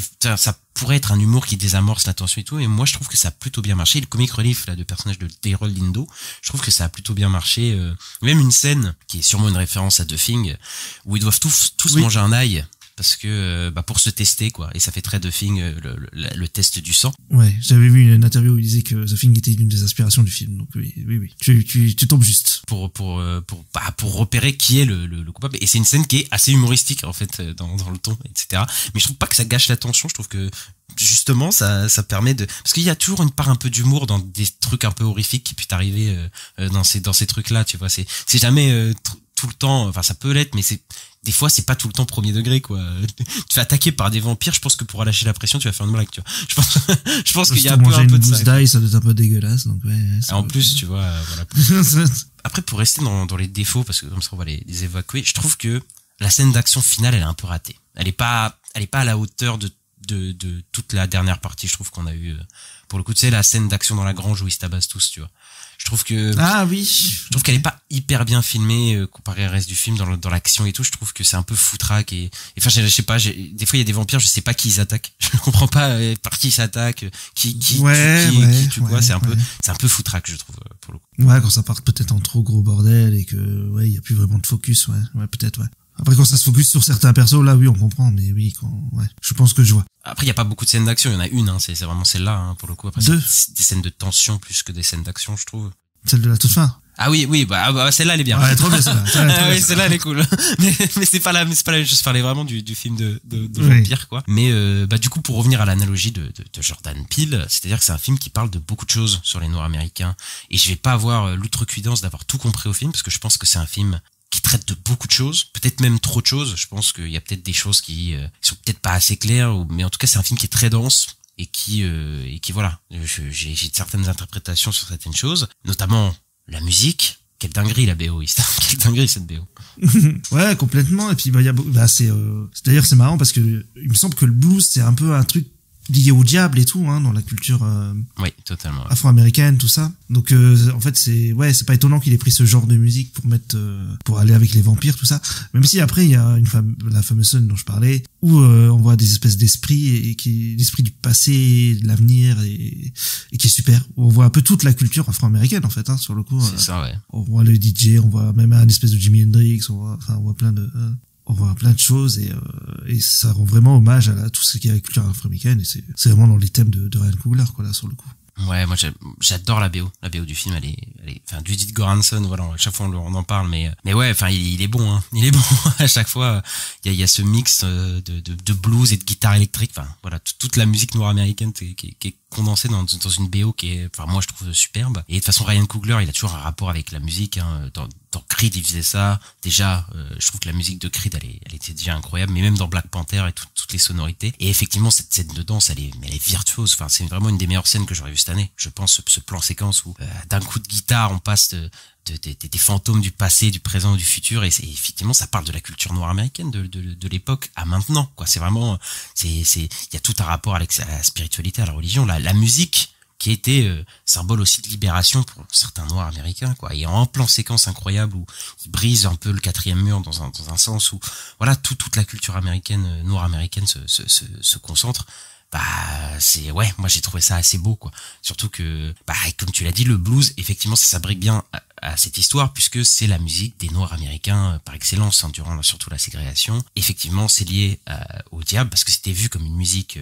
pourrait être un humour qui désamorce la tension et tout. Et moi, je trouve que ça a plutôt bien marché. Le comic relief, là, de personnage de Daryl Lindo, je trouve que ça a plutôt bien marché. Même une scène, qui est sûrement une référence à The Thing, où ils doivent tous manger un ail. Parce que pour se tester, quoi, et ça fait très The Thing, le test du sang. Ouais, j'avais vu une interview où il disait que The Thing était une des inspirations du film, donc oui, tu tombes juste. Pour repérer qui est le coupable, et c'est une scène qui est assez humoristique, en fait, dans le ton, etc. Mais je trouve pas que ça gâche l'attention, je trouve que justement ça permet parce qu'il y a toujours une part un peu d'humour dans des trucs un peu horrifiques qui puissent arriver dans ces trucs là, tu vois, c'est jamais tout le temps, enfin ça peut l'être, mais des fois c'est pas tout le temps premier degré, quoi. Tu te fais attaquer par des vampires, je pense que pour relâcher la pression tu vas faire une blague, tu vois. Je pense qu'il y a un peu de ça. D'ail, ça doit être un peu dégueulasse, donc ouais. En plus, tu vois, voilà. Après, pour rester dans les défauts, parce que comme ça on va les évacuer, je trouve que la scène d'action finale, elle est un peu ratée. Elle est pas à la hauteur de toute la dernière partie, je trouve, qu'on a eu. Pour le coup, tu sais, la scène d'action dans la grange où ils se tabassent tous, tu vois. Je trouve que je trouve qu'elle est pas hyper bien filmée comparée au reste du film dans l'action et tout. Je trouve que c'est un peu foutraque et enfin je sais pas, des fois il y a des vampires, je sais pas qui ils attaquent. Je comprends pas par qui ils s'attaquent, qui tue quoi, c'est un peu foutraque, je trouve, pour le coup. Ouais, quand ça part peut-être en trop gros bordel et que il y a plus vraiment de focus, ouais, peut-être, ouais. Après, quand ça se focus sur certains persos, là, oui, on comprend, mais oui, je pense que je vois. Après, il y a pas beaucoup de scènes d'action, il y en a une, hein, c'est vraiment celle-là, hein, pour le coup. Après, c'est des scènes de tension plus que des scènes d'action, je trouve. Celle de la toute fin. Ah oui, celle-là, elle est bien. Ouais, trop bien, celle-là. Oui, celle-là, elle est cool. mais c'est pas la même chose, je parlais vraiment du film de vampire, quoi. Mais, du coup, pour revenir à l'analogie de Jordan Peele, c'est-à-dire que c'est un film qui parle de beaucoup de choses sur les Noirs américains. Et je vais pas avoir l'outrecuidance d'avoir tout compris au film, parce que je pense que c'est un film qui traite de beaucoup de choses, peut-être même trop de choses. Je pense qu'il y a peut-être des choses qui sont peut-être pas assez claires, mais en tout cas c'est un film qui est très dense et qui voilà, j'ai certaines interprétations sur certaines choses, notamment la musique. Quelle dinguerie la BO, quelle dinguerie cette BO. Ouais, complètement. Et puis d'ailleurs c'est marrant parce que il me semble que le blues c'est un peu un truc lié au diable et tout, hein, dans la culture oui, totalement, ouais. Afro-américaine, tout ça. Donc en fait c'est pas étonnant qu'il ait pris ce genre de musique pour aller avec les vampires, tout ça. Même si après il y a la fameuse scène dont je parlais où on voit des espèces d'esprits et l'esprit du passé, de l'avenir et qui est super. Où on voit un peu toute la culture afro-américaine en fait, hein, sur le coup. C'est ça, ouais. On voit le DJ, on voit même un espèce de Jimi Hendrix, on voit plein de choses et ça rend vraiment hommage à tout ce qui est la culture afro-américaine et c'est vraiment dans les thèmes de Ryan Coogler, quoi, là, sur le coup. Ouais, moi j'adore la BO du film, elle est enfin Judith Goranson, voilà, à chaque fois on en parle, mais ouais, enfin il est bon, hein, à chaque fois il y a ce mix de blues et de guitare électrique, enfin voilà, toute la musique noire américaine qui est condensée dans une BO qui est, enfin moi je trouve superbe. Et de toute façon Ryan Coogler, il a toujours un rapport avec la musique, hein. Dans Creed il faisait ça déjà, je trouve que la musique de Creed elle était déjà incroyable, mais même dans Black Panther et toutes les sonorités. Et effectivement cette scène de danse elle est virtuose, enfin c'est vraiment une des meilleures scènes que j'aurais vu cette année, je pense, ce plan séquence où d'un coup de guitare on passe des fantômes du passé, du présent, du futur, et effectivement ça parle de la culture noire américaine de l'époque à maintenant, quoi. C'est vraiment il y a tout un rapport avec la spiritualité, à la religion, la musique qui était symbole aussi de libération pour certains noirs américains, quoi. Et en un plan séquence incroyable où il brise un peu le 4e mur dans un sens où voilà toute la culture américaine, noire américaine se concentre. moi j'ai trouvé ça assez beau, quoi. Surtout que, comme tu l'as dit, le blues, effectivement, ça s'abrique bien à cette histoire, puisque c'est la musique des Noirs américains par excellence, hein, durant surtout la ségrégation. Effectivement, c'est lié au diable, parce que c'était vu comme une musique,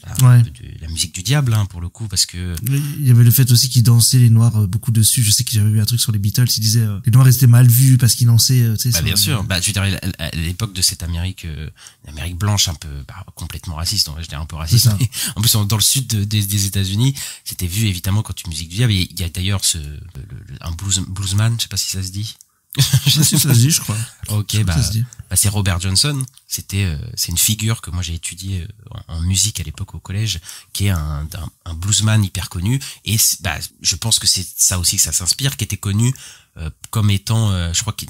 la musique du diable, hein, pour le coup, parce que il y avait le fait aussi qu'ils dansaient les Noirs beaucoup dessus. Je sais que j'avais vu un truc sur les Beatles, ils disaient les Noirs étaient mal vus parce qu'ils dansaient, tu sais. Bien sûr. Je veux dire, à l'époque de cette Amérique blanche un peu complètement raciste, je dirais un peu raciste. Mais en plus, dans le sud des États-Unis, c'était vu évidemment quand une musique du diable. Il y a d'ailleurs un bluesman, je sais pas si ça se dit. Ça se dit, je crois. Ok, c'est Robert Johnson. C'est une figure que moi j'ai étudiée en musique à l'époque au collège, qui est un bluesman hyper connu. Et je pense que c'est ça aussi que ça s'inspire, qui était connu comme étant, je crois que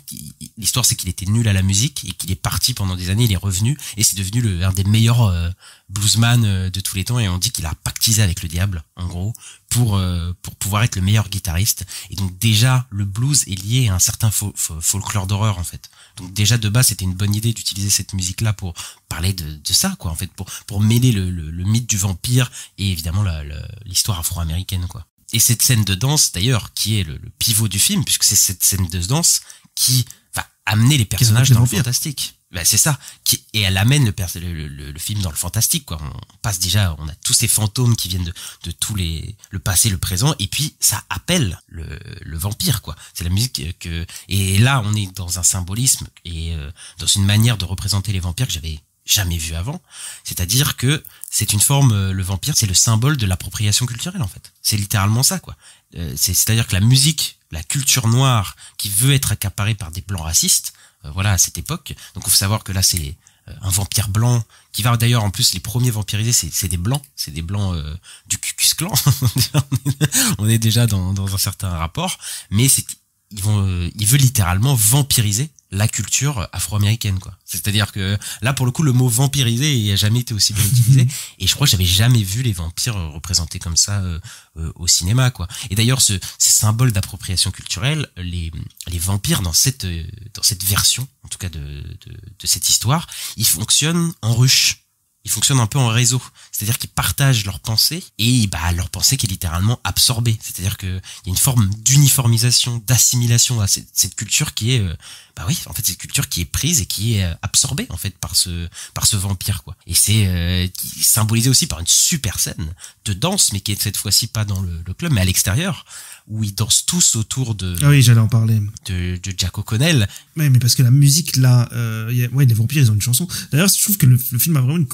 l'histoire c'est qu'il était nul à la musique et qu'il est parti pendant des années, il est revenu et c'est devenu un des meilleurs bluesman de tous les temps, et on dit qu'il a pactisé avec le diable en gros pour pouvoir être le meilleur guitariste. Et donc déjà le blues est lié à un certain folklore d'horreur en fait. Donc déjà de base c'était une bonne idée d'utiliser cette musique là pour parler de ça, quoi, en fait, pour mêler le mythe du vampire et évidemment l'histoire afro-américaine, quoi. Et cette scène de danse, d'ailleurs, qui est le pivot du film, puisque c'est cette scène de danse qui va amener les personnages dans le fantastique. C'est ça. Et elle amène le film dans le fantastique, quoi. On a tous ces fantômes qui viennent de tous le passé, le présent, et puis ça appelle le vampire, quoi. C'est la musique et là, on est dans un symbolisme et dans une manière de représenter les vampires que j'avais jamais vu avant. C'est-à-dire que c'est une forme, le vampire, c'est le symbole de l'appropriation culturelle, en fait. C'est littéralement ça, quoi. C'est-à-dire que la musique, la culture noire, qui veut être accaparée par des blancs racistes, à cette époque. Donc, il faut savoir que là, c'est un vampire blanc, qui va d'ailleurs, en plus, les premiers vampirisés, c'est des blancs. C'est des blancs du Ku Klux Klan. On est déjà dans un certain rapport. Mais il veut littéralement vampiriser la culture afro-américaine, quoi. C'est-à-dire que là, pour le coup, le mot vampiriser, il a jamais été aussi bien utilisé. Et je crois que j'avais jamais vu les vampires représentés comme ça au cinéma, quoi. Et d'ailleurs, ces symboles d'appropriation culturelle, les vampires dans cette version, en tout cas de cette histoire, ils fonctionnent en ruche. Ils fonctionnent un peu en réseau, c'est-à-dire qu'ils partagent leurs pensées et leur pensée qui est littéralement absorbée. C'est-à-dire que il y a une forme d'uniformisation, d'assimilation à cette culture qui est, cette culture qui est prise et qui est absorbée en fait par ce vampire, quoi. Et c'est qui est symbolisé aussi par une super scène de danse, mais qui est cette fois-ci pas dans le club, mais à l'extérieur, où ils dansent tous autour de. Ah oui, j'allais en parler. De Jack O'Connell. Ouais, mais parce que la musique là, les vampires, ils ont une chanson. D'ailleurs, je trouve que le film a vraiment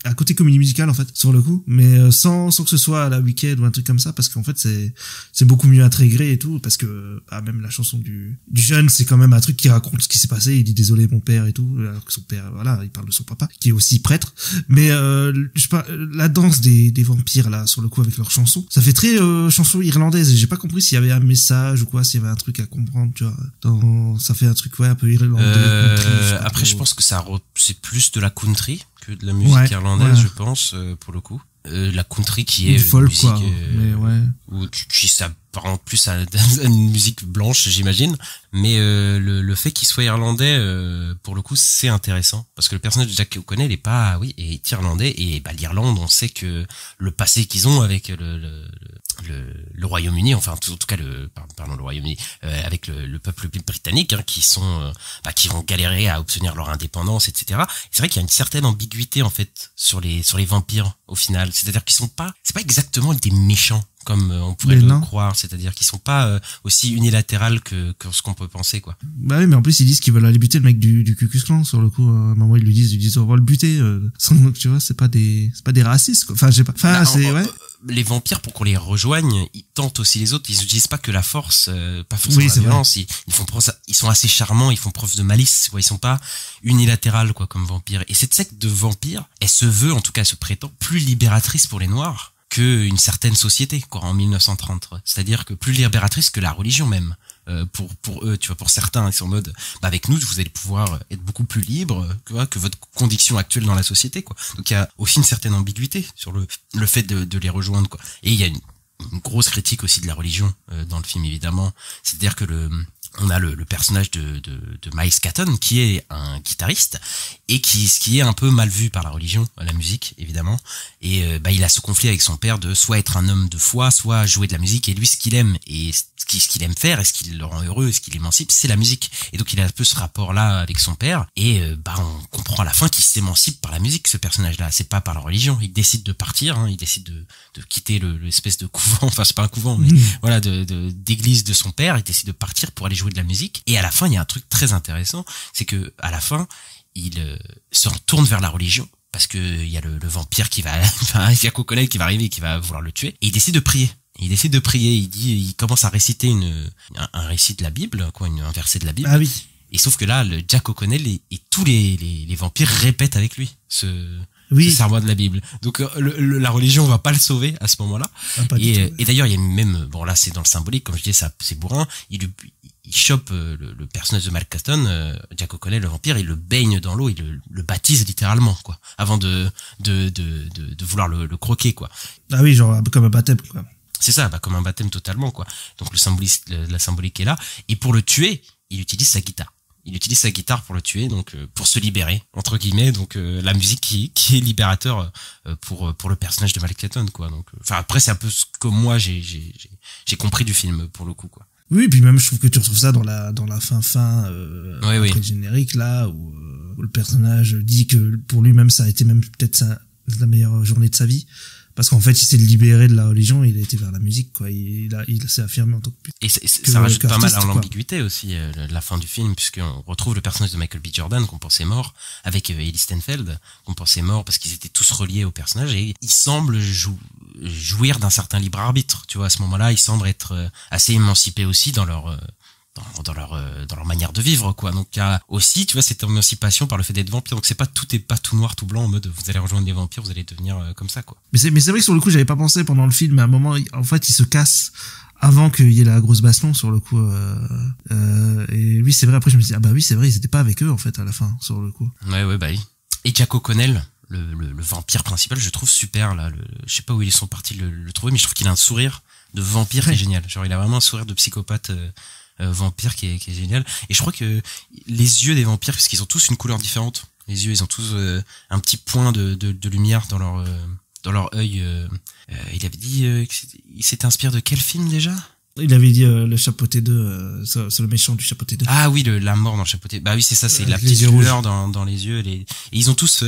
un côté comédie musicale en fait sur le coup, mais sans que ce soit à la Wicked ou un truc comme ça, parce qu'en fait c'est beaucoup mieux intégré et tout, parce que même la chanson du jeune, c'est quand même un truc qui raconte ce qui s'est passé. Il dit désolé mon père et tout, alors que son père, il parle de son papa qui est aussi prêtre. Mais la danse des vampires là sur le coup avec leur chanson, ça fait très chanson irlandaise. J'ai pas compris s'il y avait un message ou quoi, s'il y avait un truc à comprendre, tu vois. Ça fait un truc un peu irlandais. Après, je pense que c'est plus de la country que de la musique irlandaise, je pense, pour le coup. La country qui est folk, musique, quoi. Mais où qui s'apparente plus à une musique blanche, j'imagine. Mais le fait qu'il soit irlandais, pour le coup, c'est intéressant, parce que le personnage de Jack O'Connell est irlandais, et l'Irlande, on sait que le passé qu'ils ont avec le Royaume-Uni, enfin en tout cas le Royaume-Uni, avec le peuple britannique, hein, qui vont galérer à obtenir leur indépendance, etc. C'est vrai qu'il y a une certaine ambiguïté en fait sur les vampires au final. C'est-à-dire qu'ils c'est pas exactement des méchants comme on pourrait le croire, c'est-à-dire qu'ils sont pas aussi unilatérales que ce qu'on peut penser, quoi. Bah oui, mais en plus ils disent qu'ils veulent aller buter le mec du Ku Klux Klan sur le coup. À un moment ils lui disent on va le buter. Tu vois, c'est pas des racistes, quoi. Enfin, j'ai pas. Enfin, les vampires, pour qu'on les rejoigne, ils tentent aussi les autres. Ils n'utilisent pas que la force, pas forcément la violence. Ils sont assez charmants, ils font preuve de malice, quoi. Ils sont pas unilatérales, quoi, comme vampires. Et cette secte de vampires, elle se veut, en tout cas, elle se prétend plus libératrice pour les Noirs qu'une certaine société, quoi, en 1930. C'est-à-dire que plus libératrice que la religion même. Pour eux, tu vois, pour certains, ils sont en mode, avec nous, vous allez pouvoir être beaucoup plus libre que votre condition actuelle dans la société, quoi. Donc il y a aussi une certaine ambiguïté sur le fait de les rejoindre, quoi. Et il y a une grosse critique aussi de la religion dans le film, évidemment. C'est-à-dire que on a le personnage de Miles Catton qui est un guitariste et qui est un peu mal vu par la religion, la musique évidemment, et il a ce conflit avec son père de soit être un homme de foi, soit jouer de la musique, et lui ce qu'il aime et ce qu'il aime faire et ce qui le rend heureux et ce qui l'émancipe, c'est la musique. Et donc il a un peu ce rapport là avec son père, et on comprend à la fin qu'il s'émancipe par la musique, ce personnage là, c'est pas par la religion. Il décide de partir, il décide de quitter l'espèce de couvent, enfin c'est pas un couvent mais voilà, d'église de son père. Il décide de partir pour aller jouer de la musique, et à la fin il y a un truc très intéressant, c'est que à la fin il se retourne vers la religion parce que il y a le vampire qui va Jack O'Connell qui va arriver et qui va vouloir le tuer, et il décide de prier. Il commence à réciter un récit de la Bible, un verset de la Bible. Ah oui. Et sauf que là, le Jack O'Connell et tous les vampires répètent avec lui ce serment de la Bible. Donc la religion va pas le sauver à ce moment-là. Et d'ailleurs, il y a même, bon là c'est dans le symbolique, comme je disais, ça c'est bourrin. Il chope le personnage de Miles Catton, Jack O'Connell, le vampire, il le baigne dans l'eau, il le baptise littéralement, quoi, avant de vouloir le croquer, quoi. Ah oui, genre comme un baptême, quoi. C'est ça, comme un baptême totalement, quoi. Donc la symbolique est là. Et pour le tuer, il utilise sa guitare. Il utilise sa guitare pour le tuer, donc pour se libérer entre guillemets. Donc la musique qui est libérateur pour le personnage de Miles Catton, quoi. Donc après c'est un peu ce que moi j'ai compris du film pour le coup, quoi. Oui, puis même je trouve que tu retrouves ça dans la fin après le générique là où le personnage dit que pour lui-même ça a été même peut-être la meilleure journée de sa vie. Parce qu'en fait, il s'est libéré de la religion, il a été vers la musique, quoi. Il s'est affirmé en tant que et ça rajoute pas mal à l'ambiguïté aussi, la fin du film, puisqu'on retrouve le personnage de Michael B. Jordan, qu'on pensait mort, avec Ellie Steinfeld, qu'on pensait mort parce qu'ils étaient tous reliés au personnage, et ils semblent jouir d'un certain libre arbitre, tu vois. À ce moment-là, ils semblent être assez émancipés aussi dans leur manière de vivre, quoi. Donc il y a aussi, tu vois, cette émancipation par le fait d'être vampire. Donc c'est pas tout noir tout blanc en mode vous allez rejoindre les vampires, vous allez devenir comme ça, quoi. Mais c'est vrai que sur le coup j'avais pas pensé pendant le film, mais à un moment en fait il se casse avant qu'il y ait la grosse baston sur le coup, et oui c'est vrai, après je me suis dit oui c'est vrai, ils étaient pas avec eux en fait à la fin sur le coup. Ouais oui. Et Jack O'Connell, le vampire principal, je trouve super là, je sais pas où ils sont partis le trouver, mais je trouve qu'il a un sourire de vampire qui est génial. Genre il a vraiment un sourire de psychopathe vampire qui est génial. Et je crois que les yeux des vampires, puisqu'ils ont tous une couleur différente, les yeux ils ont tous un petit point de lumière dans leur œil. Il avait dit il s'était inspiré de quel film déjà? Il avait dit le Chapeauté 2, c'est le méchant du Chapeauté 2. Ah oui, la mort dans le Chapeauté. Bah oui, c'est ça, c'est la petite lueur dans les yeux. Et ils ont tous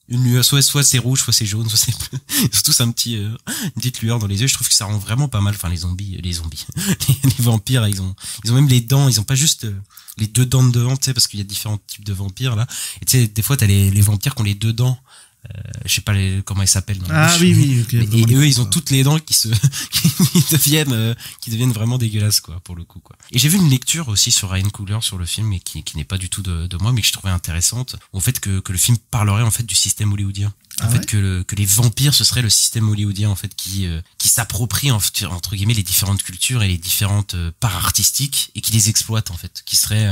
une lueur, soit c'est rouge, soit c'est jaune, soit c'est bleu. Ils ont tous une petite lueur dans les yeux. Je trouve que ça rend vraiment pas mal. Enfin, les zombies, les vampires, ils ont même les dents. Ils ont pas juste les deux dents de devant, tu sais, parce qu'il y a différents types de vampires là. Et tu sais, des fois t'as les vampires qui ont les deux dents. Je sais pas comment ils s'appellent. Oui, okay, et eux ils ont toutes les dents qui deviennent vraiment dégueulasses, quoi, pour le coup, quoi. Et j'ai vu une lecture aussi sur Ryan Coogler sur le film, et qui n'est pas du tout de moi, mais que je trouvais intéressante, au fait que le film parlerait en fait du système hollywoodien. En fait que les vampires ce serait le système hollywoodien en fait qui s'approprie entre guillemets les différentes cultures et les différentes parts artistiques, et qui les exploite en fait, qui serait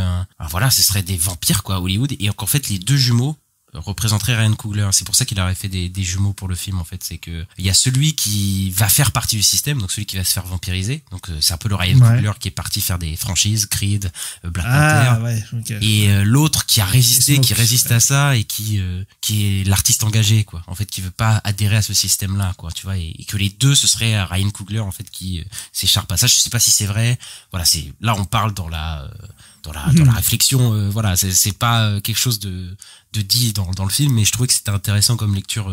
ce serait des vampires, quoi, Hollywood. Et en fait les deux jumeaux représenterait Ryan Coogler. C'est pour ça qu'il aurait fait des jumeaux pour le film, en fait. C'est que il y a celui qui va faire partie du système, donc celui qui va se faire vampiriser. Donc c'est un peu le Ryan Coogler qui est parti faire des franchises, Creed, Black Panther. Et l'autre qui a résisté, qui résiste à ça, et qui est l'artiste engagé, quoi. En fait, qui veut pas adhérer à ce système-là, quoi. Tu vois, et que les deux, ce serait Ryan Coogler, en fait, qui s'écharpe à ça. Je sais pas si c'est vrai. Voilà, là on parle dans la réflexion, voilà, c'est pas quelque chose de dit dans le film, mais je trouvais que c'était intéressant comme lecture,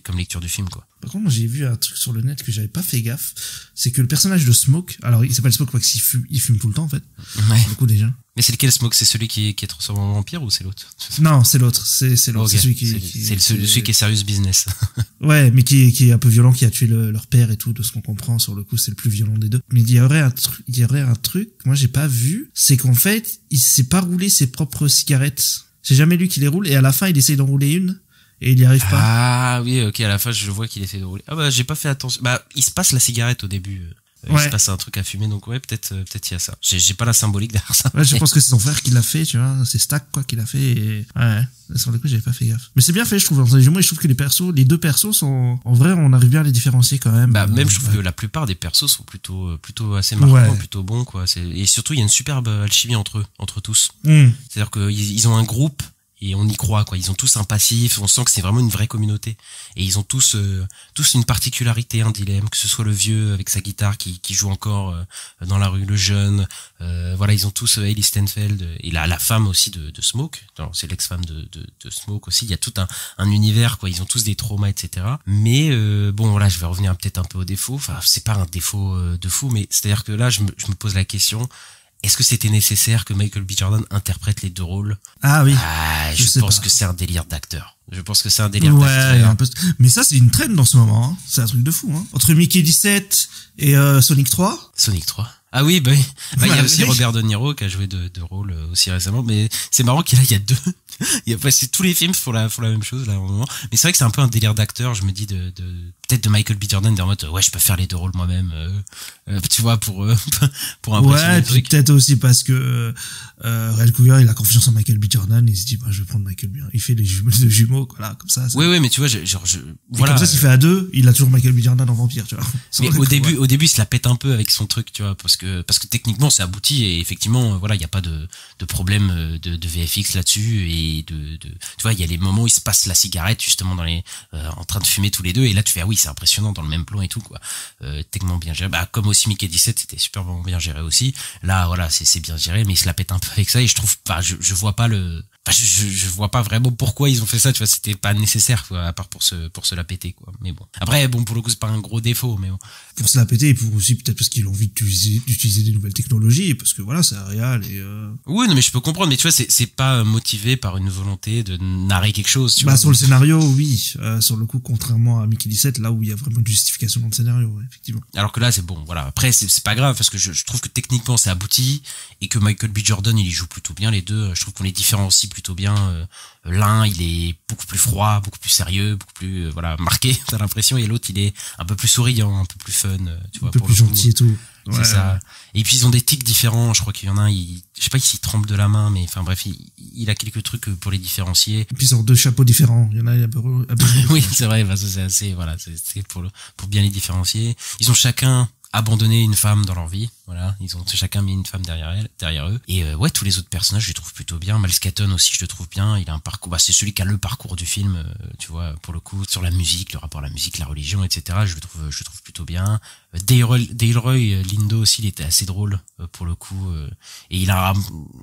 comme lecture du film, quoi. Par contre, moi, j'ai vu un truc sur le net que j'avais pas fait gaffe, c'est que le personnage de Smoke, alors il s'appelle Smoke parce qu'il fume tout le temps, en fait. Ouais. Beaucoup déjà. Mais c'est lequel Smoke? C'est celui qui est transformé en vampire, ou c'est l'autre? Non, c'est l'autre. C'est l'autre. Okay. C'est celui qui est serious business. Ouais, mais qui est un peu violent, qui a tué leur père et tout, de ce qu'on comprend. Sur le coup, c'est le plus violent des deux. Mais il y aurait un truc, moi j'ai pas vu, c'est qu'en fait, il s'est pas roulé ses propres cigarettes. C'est jamais lui qui les roule, et à la fin, il essaye d'en rouler une, et il y arrive pas. Ah oui, ok, à la fin, je vois qu'il essaie de rouler. Ah bah, j'ai pas fait attention. Bah, il se passe la cigarette au début. il se passe un truc à fumer, donc ouais, peut-être il y a ça. J'ai pas la symbolique derrière ça. Ouais, je pense que c'est son frère qui l'a fait, tu vois, c'est Stack quoi qui l'a fait, et ouais, sur le coup j'avais pas fait gaffe. Mais c'est bien fait, je trouve, dans les jumeaux, et je trouve que les deux persos sont, en vrai, on arrive bien à les différencier quand même. Bah, même je trouve que la plupart des persos sont plutôt assez marquants, plutôt bons, quoi. Et surtout, il y a une superbe alchimie entre tous. C'est-à-dire qu'ils ont un groupe, et on y croit, quoi. Ils ont tous un passif, on sent que c'est vraiment une vraie communauté. Et ils ont tous une particularité, un dilemme, que ce soit le vieux avec sa guitare qui joue encore dans la rue, le jeune, voilà, ils ont tous Hailey Steinfeld et la femme aussi de Smoke. Alors, c'est l'ex-femme de Smoke aussi. Il y a tout un univers, quoi. Ils ont tous des traumas, etc. Mais bon, voilà, je vais revenir peut-être un peu aux défauts. Enfin, c'est pas un défaut de fou, mais c'est-à-dire que là, je me pose la question. Est-ce que c'était nécessaire que Michael B. Jordan interprète les deux rôles? Ah oui. Je pense que c'est un délire d'acteur. Je pense que c'est un délire d'acteur. Un peu... Mais ça, c'est une traîne dans ce moment, hein. C'est un truc de fou, hein. Entre Mickey 17 et Sonic 3. Sonic 3. Ah oui, bah, il y a aussi Robert De Niro qui a joué deux rôles aussi récemment, mais c'est marrant qu'il y a deux. Tous les films font la même chose, là, au moment. Mais c'est vrai que c'est un peu un délire d'acteur, je me dis peut-être de Michael B. Jordan, en mode, ouais, je peux faire les deux rôles moi-même, tu vois, pour impressionner le truc. Peut-être aussi parce que, Ray Cougar, il a confiance en Michael B. Jordan, il se dit, bah, je vais prendre Michael B. Il fait les jumeaux, voilà, comme ça. Oui, mais tu vois, voilà. Comme ça, s'il fait à deux, il a toujours Michael B. Jordan en vampire, tu vois. Mais au début, il se la pète un peu avec son truc, tu vois, parce que techniquement, c'est abouti et effectivement, voilà, il y a pas de problème de VFX là-dessus et tu vois, il y a les moments où il se passe la cigarette, justement, en train de fumer tous les deux, et là, tu fais, ah oui, c'est impressionnant dans le même plan et tout, quoi. Techniquement bien géré. Bah, comme aussi Mickey 17, c'était super bien géré aussi. Là, voilà, c'est bien géré, mais il se la pète un peu avec ça, et je trouve pas, je vois pas je vois pas vraiment pourquoi ils ont fait ça, tu vois, c'était pas nécessaire, quoi, à part pour se la péter, quoi. Mais bon. Après, bon, pour le coup, c'est pas un gros défaut, mais bon. Pour se la péter, et pour aussi, peut-être parce qu'ils ont envie d'utiliser des nouvelles technologies, parce que voilà, c'est un réal et Oui, non, mais je peux comprendre, mais tu vois, c'est pas motivé par une volonté de narrer quelque chose, tu vois. Sur le scénario, oui. Sur le coup, contrairement à Mickey 17, là où il y a vraiment une justification dans le scénario, ouais, effectivement. Alors que là, c'est bon, voilà. Après, c'est pas grave, parce que je trouve que techniquement, c'est abouti, et que Michael B. Jordan, il y joue plutôt bien, les deux. Je trouve qu'on les différencie plutôt bien. L'un, il est beaucoup plus froid, beaucoup plus sérieux, beaucoup plus voilà, marqué, t'as l'impression, et l'autre, il est un peu plus souriant, un peu plus fun, tu vois, un peu plus gentil et tout. Ouais, c'est ça. Et puis ils ont des tics différents, je crois qu'il y en a un, je sais pas s'il trempe de la main, mais enfin bref, il a quelques trucs pour les différencier. Et puis ils ont deux chapeaux différents, il y en a un peu oui, c'est vrai, bah, c'est assez, voilà, c'est pour bien les différencier. Ils ont chacun abandonné une femme dans leur vie, voilà, ils ont chacun mis une femme derrière eux, et ouais, tous les autres personnages je les trouve plutôt bien. Miles Keaton aussi, je le trouve bien, il a un parcours, bah, c'est celui qui a le parcours du film, tu vois, pour le coup, sur la musique, le rapport à la musique, la religion, etc., je le trouve plutôt bien. Delroy Lindo aussi, il était assez drôle, pour le coup, et il a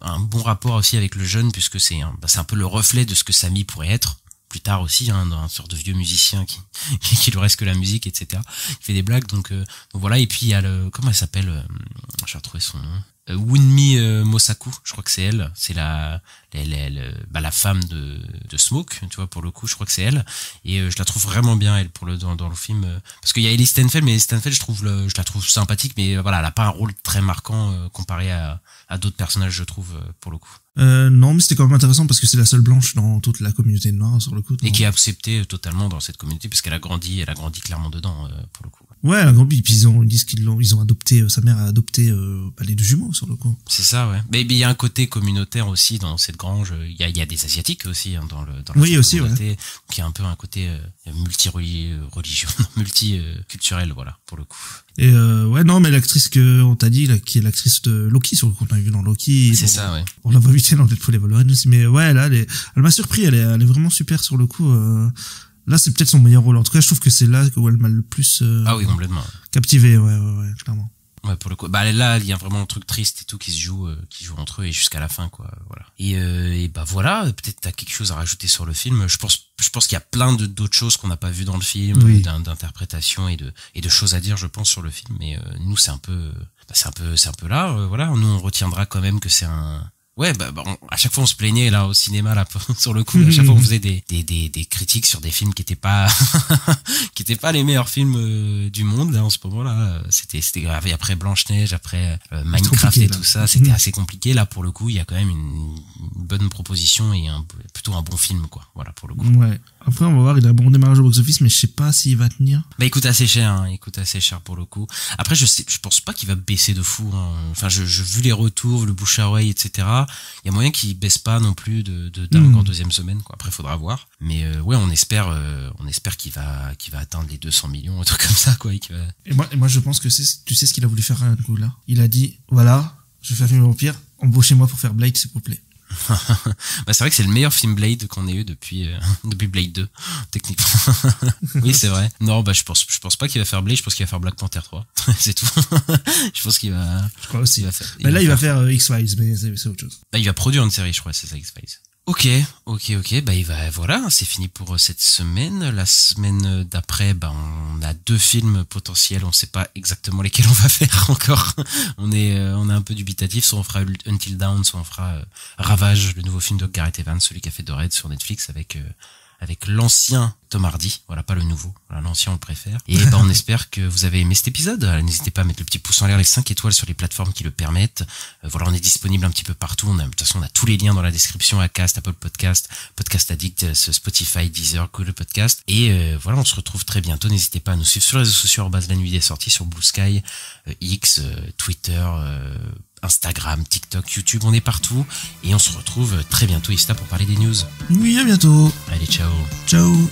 un bon rapport aussi avec le jeune, puisque c'est un peu le reflet de ce que Sammy pourrait être plus tard aussi, hein, dans un sorte de vieux musicien qui lui reste que la musique, etc. Il fait des blagues, donc voilà. Et puis il y a comment elle s'appelle, j'ai retrouvé son nom, Wunmi Mosaku, je crois que c'est elle, c'est la femme de Smoke, tu vois, pour le coup, je crois que c'est elle, et je la trouve vraiment bien, elle, dans le film, parce qu'il y a Hailey Steinfeld, mais Steinfeld, je la trouve sympathique, mais voilà, elle a pas un rôle très marquant comparé à d'autres personnages, je trouve, pour le coup. Non, mais c'était quand même intéressant parce que c'est la seule blanche dans toute la communauté noire, sur le coup. Et qui est acceptée totalement dans cette communauté, parce qu'elle a grandi clairement dedans, pour le coup. Ouais, elle a grandi, puis ils disent qu'ils ont adopté, sa mère a adopté les deux jumeaux, sur le coup. C'est ça, ouais. Mais il y a un côté communautaire aussi dans cette grange, il y a des asiatiques aussi, hein, dans la oui, aussi, communauté, ouais. Qui a un peu un côté multi-religion, multi-culturel, voilà, pour le coup. Et ouais, non, mais l'actrice que on t'a dit, là, qui est l'actrice de Loki, sur le coup, on a vu dans Loki. C'est ça, ouais. On la voit vite dans Deadpool et Wolverine aussi, mais ouais, là, elle m'a surpris, elle est vraiment super sur le coup. Là, c'est peut-être son meilleur rôle. En tout cas, je trouve que c'est là où elle m'a le plus ah oui, complètement. Captivé, ouais, clairement. Ouais, pour le coup. Bah là, il y a vraiment un truc triste et tout qui joue entre eux et jusqu'à la fin, quoi. Voilà. Et bah voilà, peut-être t'as quelque chose à rajouter sur le film. Je pense qu'il y a plein d'autres choses qu'on n'a pas vues dans le film, oui. D'interprétation et de choses à dire, je pense, sur le film. Mais nous, c'est un peu là. Voilà, nous on retiendra quand même que c'est un. Ouais, à chaque fois on se plaignait là au cinéma là sur le coup. À chaque fois on faisait des critiques sur des films qui étaient pas les meilleurs films du monde là en ce moment là. C'était grave. Et après Blanche-Neige, après Minecraft et tout ça, c'était assez compliqué. Là pour le coup, il y a quand même une bonne proposition et plutôt un bon film, quoi. Voilà, pour le coup. Ouais. Après, on va voir, il a un bon démarrage au box-office, mais je sais pas s'il va tenir. Bah, il coûte assez cher, hein. Il coûte assez cher pour le coup. Après, je pense pas qu'il va baisser de fou, hein. Enfin, vu les retours, le bouche à oreille, etc. Il y a moyen qu'il baisse pas non plus d'un en deuxième semaine, quoi. Après, faudra voir. Mais, ouais, on espère qu'il va atteindre les 200 millions, un truc comme ça, quoi. Et moi, je pense que tu sais ce qu'il a voulu faire, du coup, là. Il a dit, voilà, je vais faire un film vampire, embauchez-moi pour faire Blade, s'il vous plaît. Bah, c'est vrai que c'est le meilleur film Blade qu'on ait eu depuis Blade 2, techniquement. Oui, c'est vrai. Non, bah, je pense pas qu'il va faire Blade, je pense qu'il va faire Black Panther 3. C'est tout. Je pense qu'il va. Je crois aussi. Il va faire X-Files, mais c'est autre chose. Bah, il va produire une série, je crois, c'est ça, X-Files. Ok, bah voilà, c'est fini pour cette semaine. La semaine d'après, bah on a 2 films potentiels, on sait pas exactement lesquels on va faire encore. On est un peu dubitatif, soit on fera Until Dawn, soit on fera Ravage, le nouveau film de Gareth Evans, celui qui a fait The Raid sur Netflix avec l'ancien Tom Hardy, voilà, pas le nouveau, voilà, l'ancien on le préfère. Et ben on espère que vous avez aimé cet épisode. N'hésitez pas à mettre le petit pouce en l'air, les 5 étoiles sur les plateformes qui le permettent. Voilà, on est disponible un petit peu partout. De toute façon, on a tous les liens dans la description, Acast, Apple Podcast, Podcast Addict, Spotify, Deezer, Google Podcast. Et voilà, on se retrouve très bientôt. N'hésitez pas à nous suivre sur les réseaux sociaux, @la nuit des sorties, sur Blue Sky, X, Twitter, Instagram, TikTok, YouTube, on est partout. Et on se retrouve très bientôt ici pour parler des news. Oui, à bientôt. Allez, ciao. Ciao.